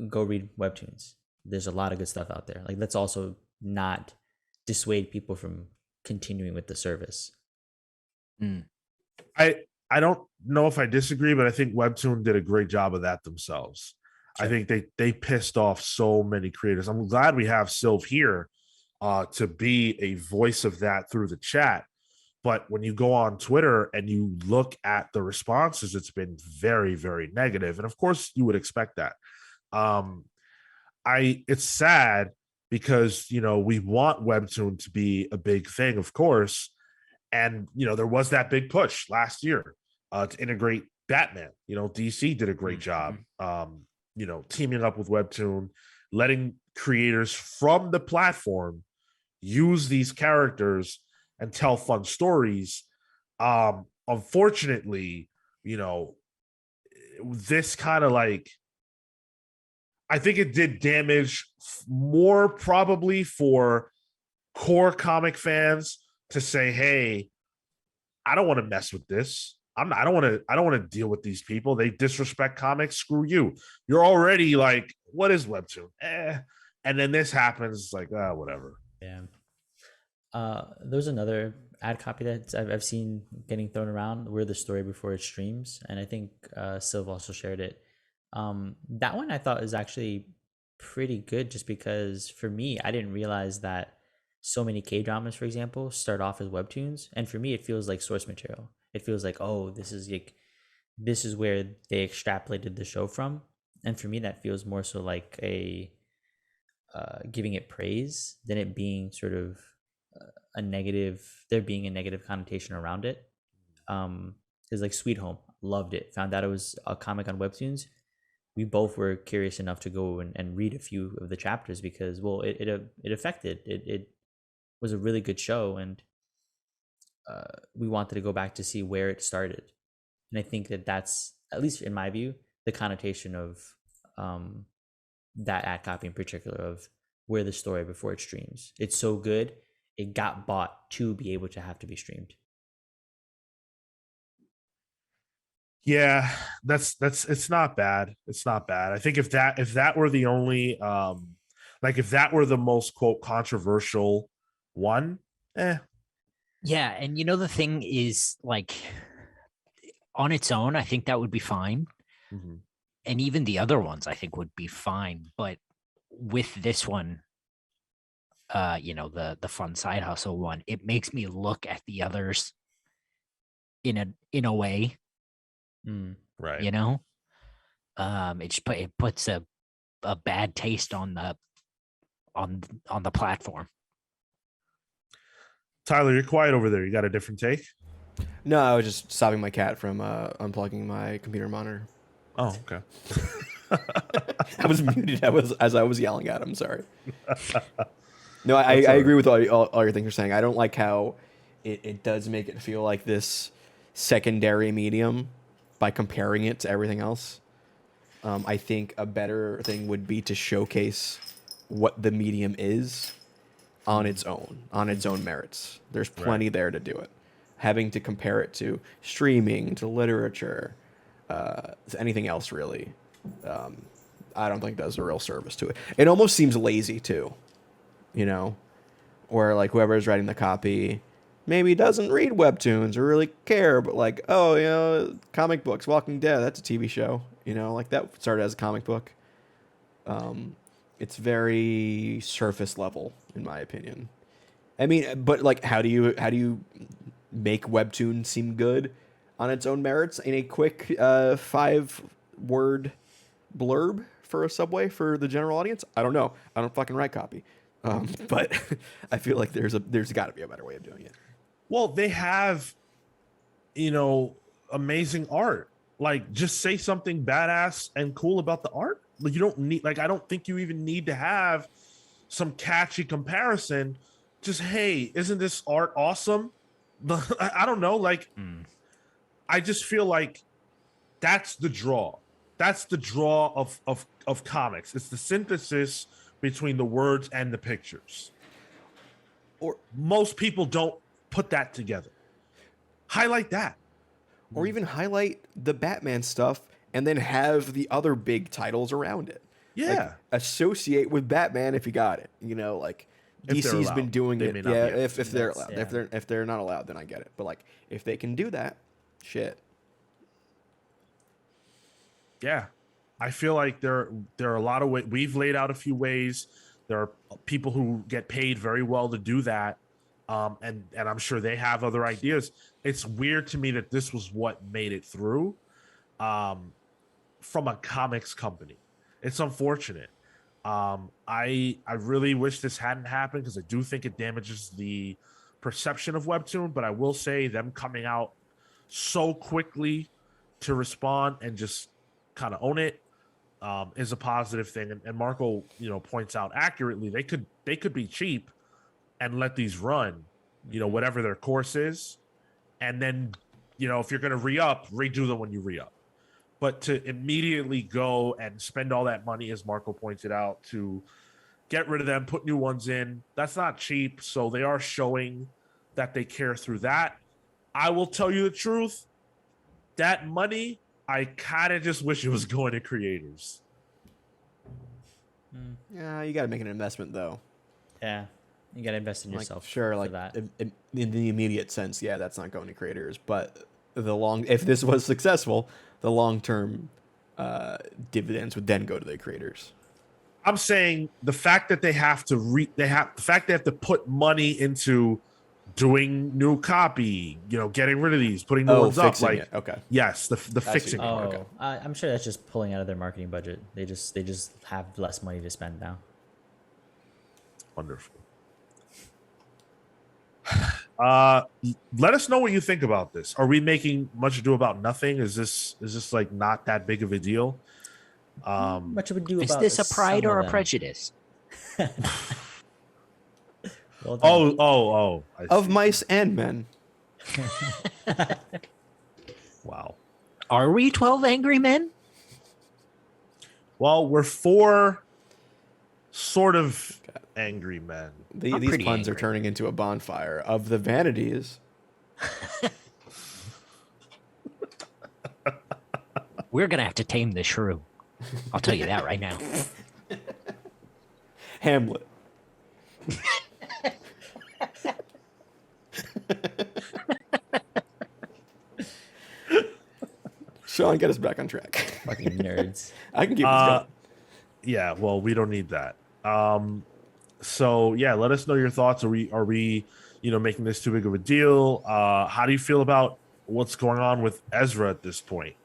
go read Webtoons. There's a lot of good stuff out there. Like, let's also not dissuade people from continuing with the service. I don't know if I disagree, but I think Webtoon did a great job of that themselves. Sure. I think they pissed off so many creators. I'm glad we have Sylv here to be a voice of that through the chat. But when you go on Twitter and you look at the responses, it's been very, very negative. And of course, you would expect that. It's sad because, we want Webtoon to be a big thing, of course. And, there was that big push last year to integrate Batman. DC did a great job. teaming up with Webtoon, letting creators from the platform use these characters and tell fun stories. Unfortunately, this kind of like, I think it did damage more probably for core comic fans to say, "Hey, I don't want to mess with this. I don't want to deal with these people. They disrespect comics. Screw you. You're already like, what is Webtoon? And then this happens, like, whatever." Yeah. There's another ad copy that I've seen getting thrown around, where the story before it streams, and I think Silv also shared it. That one I thought is actually pretty good, just because for me, I didn't realize that so many K dramas, for example, start off as webtoons, and for me, it feels like source material. It feels like, oh, this is where they extrapolated the show from, and for me, that feels more so like a giving it praise than it being sort of a negative, there being a negative connotation around it. Is like Sweet Home, loved it, found out it was a comic on Webtoons. We both were curious enough to go and read a few of the chapters, because, well, it affected it was a really good show, and we wanted to go back to see where it started. And I think that's, at least in my view, the connotation of that ad copy in particular, of where the story before it streams. It's so good, it got bought to be able to have to be streamed. Yeah, that's it's not bad. It's not bad. I think if that were the only like if that were the most quote controversial one, Yeah, and the thing is, like, on its own, I think that would be fine. mhm. And even the other ones I think would be fine. But with this one, the fun side hustle one, it makes me look at the others in a way, Right. it puts a bad taste on the platform. Tyler, you're quiet over there. You got a different take? No, I was just stopping my cat from unplugging my computer monitor. Oh, okay. I was muted. As I was yelling at him. Sorry. No, I That's all right. agree with all your things you're saying. I don't like how it does make it feel like this secondary medium by comparing it to everything else. I think a better thing would be to showcase what the medium is on its own merits. There's plenty there to do it. Having to compare it to streaming, to literature, to anything else really, I don't think does a real service to it. It almost seems lazy too, where like whoever's writing the copy maybe doesn't read webtoons or really care, but like, comic books, Walking Dead, that's a TV show, like that started as a comic book. It's very surface level, in my opinion. I mean, but like, how do you make Webtoon seem good on its own merits in a quick 5-word blurb for a Subway for the general audience? I don't know. I don't fucking write copy, but I feel like there's got to be a better way of doing it. Well, they have, amazing art. Like, just say something badass and cool about the art. Like, you don't need, like, I don't think you even need to have some catchy comparison. Just, hey, isn't this art awesome? I don't know. Like, I just feel like that's the draw. That's the draw of comics. It's the synthesis between the words and the pictures. Or most people don't put that together. Highlight that. Or even highlight the Batman stuff and then have the other big titles around it. Yeah. Like, associate with Batman if you got it. Like, If they're DC's been allowed. doing They it. may not Yeah, be. if they're allowed. Yeah. If they're not allowed, then I get it. But like, if they can do that, shit. Yeah. I feel like there are a lot of ways. We've laid out a few ways. There are people who get paid very well to do that. And I'm sure they have other ideas. It's weird to me that this was what made it through from a comics company. It's unfortunate. I really wish this hadn't happened, because I do think it damages the perception of Webtoon. But I will say, them coming out so quickly to respond and just kind of own it, is a positive thing. And Marco, points out accurately they could be cheap and let these run, whatever their course is, and then if you're gonna re-up, redo them when you re-up. But to immediately go and spend all that money, as Marco pointed out, to get rid of them, put new ones in, that's not cheap. So they are showing that they care through that. I will tell you the truth. That money, I kind of just wish it was going to creators. Yeah, you got to make an investment though. Yeah, you gotta invest in yourself. Sure, for like that. in the immediate sense, yeah, that's not going to creators. But if this was successful, the long-term dividends would then go to the creators. I'm saying the fact that they have to put money into doing new copy, getting rid of these, putting new ones up, fixing it. Okay. Yes, the fixing. Oh, It. okay. I'm sure that's just pulling out of their marketing budget. They just have less money to spend now. Wonderful. Let us know what you think about this. Are we making much ado about nothing? Is this like not that big of a deal? Much of a do Is about this a pride some or of a them. prejudice? Well done. Oh! I Of see. mice and men. Wow. Are we 12 angry men? Well, we're 4 sort of angry men. I'm These pretty puns are angry. turning into a bonfire of the vanities. We're gonna have to tame the shrew. I'll tell you that right now. Hamlet. Sean, get us back on track. Fucking nerds. I can keep this going. Yeah, well, we don't need that. So yeah, let us know your thoughts. Are we making this too big of a deal? How do you feel about what's going on with Ezra at this point?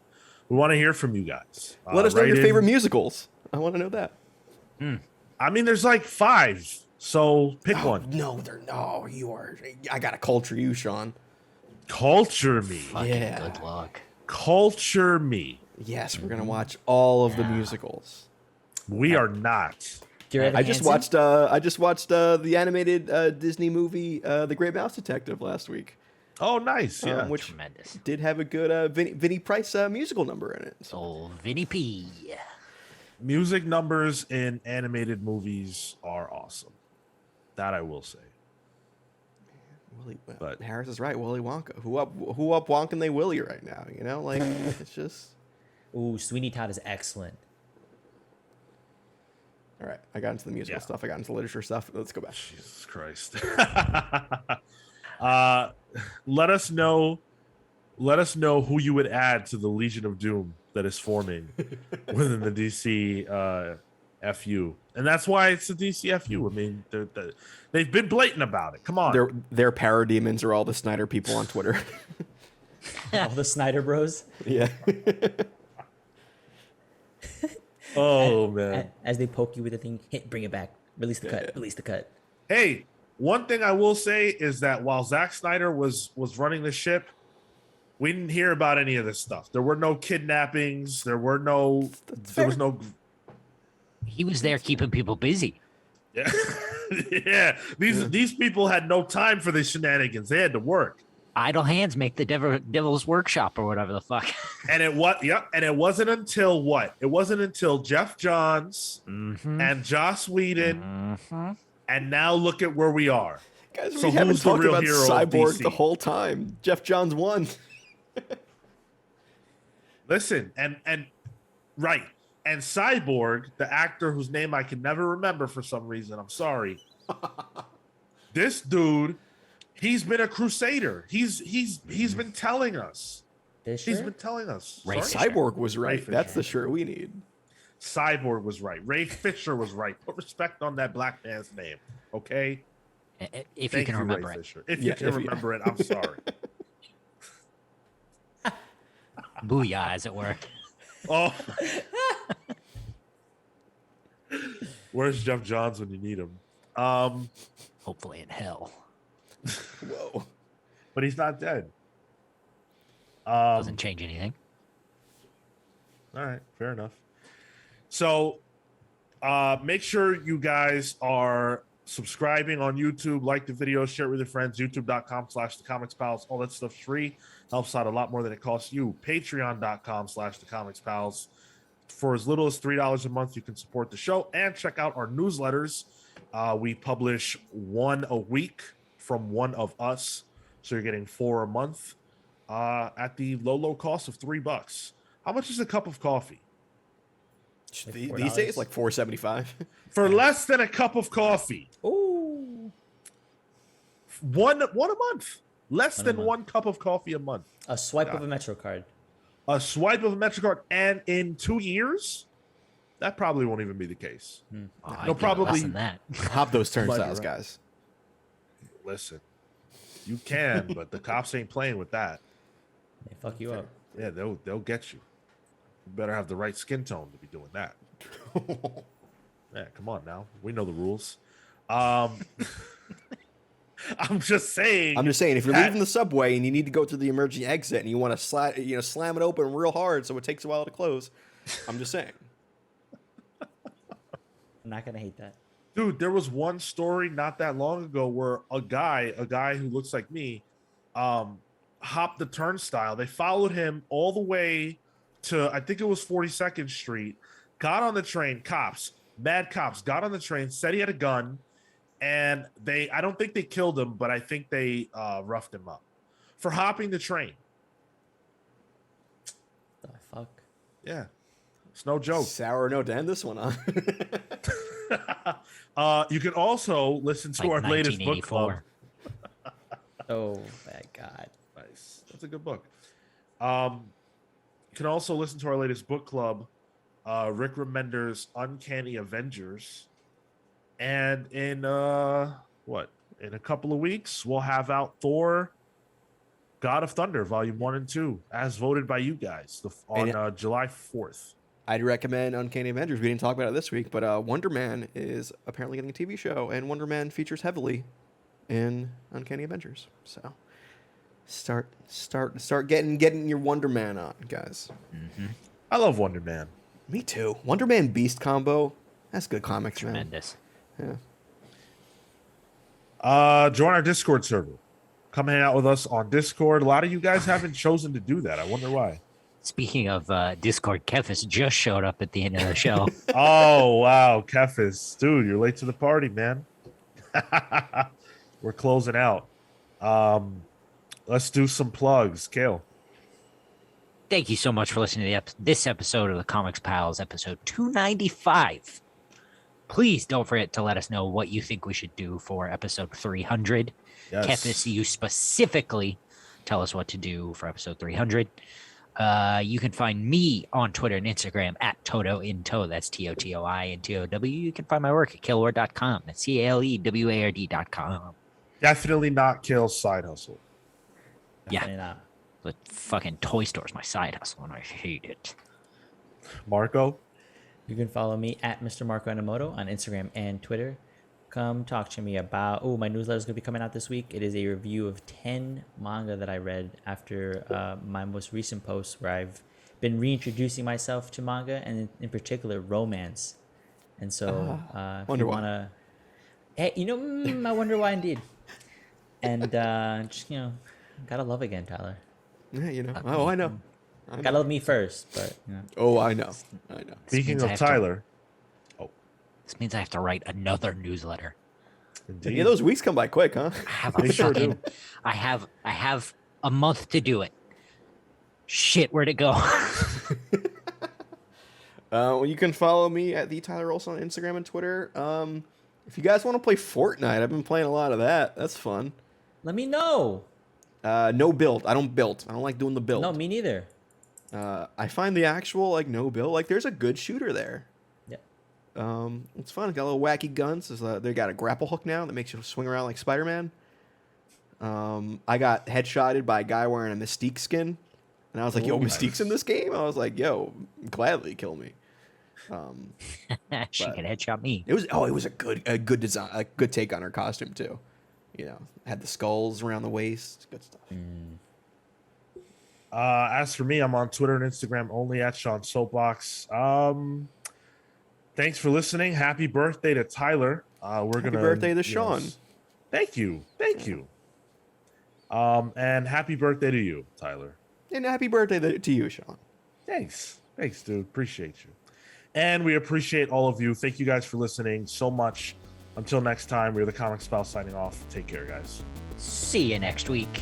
We want to hear from you guys. Let us know write your in. favorite musicals. I want to know that. I mean, there's like 5, so pick one. No, you are. I gotta culture you, Sean. Culture me. Fucking Yeah. good luck. Culture me. Yes, we're gonna watch all of the musicals. We are not. Dear Evan I just Hansen? watched the animated Disney movie The Great Mouse Detective last week, Oh, nice. Yeah. which Tremendous. did have a good Vinnie Price musical number in it. So Oh, Vinny P. Music numbers in animated movies are awesome. That I will say. But- Harris is right. Willy Wonka. Who up Wonkin' they Willy right now? It's just Ooh, Sweeney Todd is excellent. all right. I got into the musical Yeah. stuff. I got into literature stuff. Let's go back. Jesus Christ. Let us know who you would add to the Legion of Doom that is forming within the DC FU. And that's why it's the DC FU. I mean, they've been blatant about it. Come on. Their parademons are all the Snyder people on Twitter. All the Snyder Bros. Yeah. Oh, man. As they poke you with the thing, hit, bring it back. Release the cut. Release the cut. Hey, one thing I will say is that while Zack Snyder was running the ship, we didn't hear about any of this stuff. There were no kidnappings. There was no. He was there keeping people busy. Yeah, yeah. These people had no time for the shenanigans. They had to work. Idle hands make the devil's workshop or whatever the fuck. And it wasn't until what? It wasn't until Jeff Johns and Joss Whedon, and now look at where we are. Guys, So we haven't who's the talked real about hero of Cyborg DC? the whole time. Jeff Johns won. Listen, and right, and Cyborg, the actor whose name I can never remember for some reason. I'm sorry. This dude, he's been a crusader. He's been telling us. Fisher? He's been telling us. Ray Sorry? Fisher. Cyborg was right. Fisher. That's the shirt we need. Cyborg was right. Ray Fisher was right. Put respect on that black man's name, okay? If you Thank can remember Ray it. Fisher. If Yeah, you can remember it, I'm sorry. Booyah, as it were. Oh. Where's Jeff Johns when you need him? Hopefully in hell. Whoa. But he's not dead. Doesn't change anything. All right, fair enough. So make sure you guys are subscribing on YouTube, like the video, share it with your friends, youtube.com/thecomicspals. All that stuff's free. Helps out a lot more than it costs you. Patreon.com/thecomicspals. For as little as $3 a month, you can support the show and check out our newsletters. We publish one a week from one of us. So you're getting 4 a month at the low cost of $3. How much is a cup of coffee? Like These days, like $4.75. For less than a cup of coffee. Ooh. One a month. Less One a than month. 1 cup of coffee a month. A swipe of a Metro card. A swipe of a MetroCard, and in 2 years, that probably won't even be the case. Oh, No, probably- less than that. Hop those turnstiles, Right. guys. Listen, you can, but the cops ain't playing with that. They fuck you up. Yeah, they'll get you. You better have the right skin tone to be doing that. Yeah, come on now. We know the rules. I'm just saying. I'm just saying, if you're that- leaving the subway and you need to go through the emergency exit and you want to slam it open real hard so it takes a while to close, I'm just saying. I'm not gonna hate that. Dude, there was one story not that long ago where a guy who looks like me, hopped the turnstile. They followed him all the way to, I think it was 42nd Street, got on the train, mad cops, got on the train, said he had a gun, and I don't think they killed him, but I think they roughed him up for hopping the train. The fuck? Yeah. It's no joke. Sour note to end this one on. You can also listen to Like our latest book club. 1984. Oh my god. Nice. That's a good book. You can also listen to our latest book club, Rick Remender's Uncanny Avengers. And in a couple of weeks, we'll have out Thor, God of Thunder, Volume 1 and 2, as voted by you guys on July 4th. I'd recommend Uncanny Avengers. We didn't talk about it this week, but Wonder Man is apparently getting a TV show, and Wonder Man features heavily in Uncanny Avengers. So start getting your Wonder Man on, guys. I love Wonder Man. Me too. Wonder Man Beast combo. That's good comics, man. Tremendous. Yeah. Join our Discord server. Come hang out with us on Discord. A lot of you guys haven't chosen to do that. I wonder why. Speaking of Discord, Kefis just showed up at the end of the show. Oh, wow. Kefis. Dude, you're late to the party, man. We're closing out. Let's do some plugs. Kale. Thank you so much for listening to this episode of the Comics Pals, episode 295. Please don't forget to let us know what you think we should do for episode 300. Yes. Kefis, you specifically tell us what to do for episode 300. You can find me on Twitter and Instagram at TotoInTow. That's TOTOINTOW. You can find my work at Caleward.com. That's CALEWARD.com. Definitely not Kale's side hustle. Yeah. Definitely not. The fucking toy store's my side hustle, and I hate it. Marco. You can follow me at Mr. Marco Enomoto on Instagram and Twitter. Come talk to me about, my newsletter is going to be coming out this week. It is a review of 10 manga that I read after my most recent post, where I've been reintroducing myself to manga, and in particular romance. And so if wonder you why. want to, hey, I wonder why indeed. And just, gotta love again, Tyler. Yeah, Oh, I know. Gotta love me first, but Oh, I know. Speaking means I of have to- Tyler. This means I have to write another newsletter. Indeed. Yeah, those weeks come by quick, huh? I have a They sure do. fucking, I have a month to do it. Shit, where'd it go? Well, you can follow me at the Tyler Olson on Instagram and Twitter. If you guys want to play Fortnite, I've been playing a lot of that. That's fun. let me know. No build. I don't build. I don't like doing the build. No, me neither. I find the actual no build. There's a good shooter there. Yeah. It's fun. It's got little wacky guns. They got a grapple hook now that makes you swing around like Spider-Man. I got headshotted by a guy wearing a Mystique skin, and I was like, "Yo, Ooh, Mystique's in this game." I was like, "Yo, gladly kill me." She But- can headshot me. It was a good design, a good take on her costume too. Had the skulls around the waist, good stuff. As for me, I'm on Twitter and Instagram only at Sean Soapbox. Thanks for listening. Happy birthday to Tyler. Happy birthday to Sean. Thank you. And happy birthday to you, Tyler. And happy birthday to you, Sean. Thanks, dude. Appreciate you. And we appreciate all of you. Thank you guys for listening so much. Until next time, we're the Comic Spell signing off. Take care, guys. See you next week.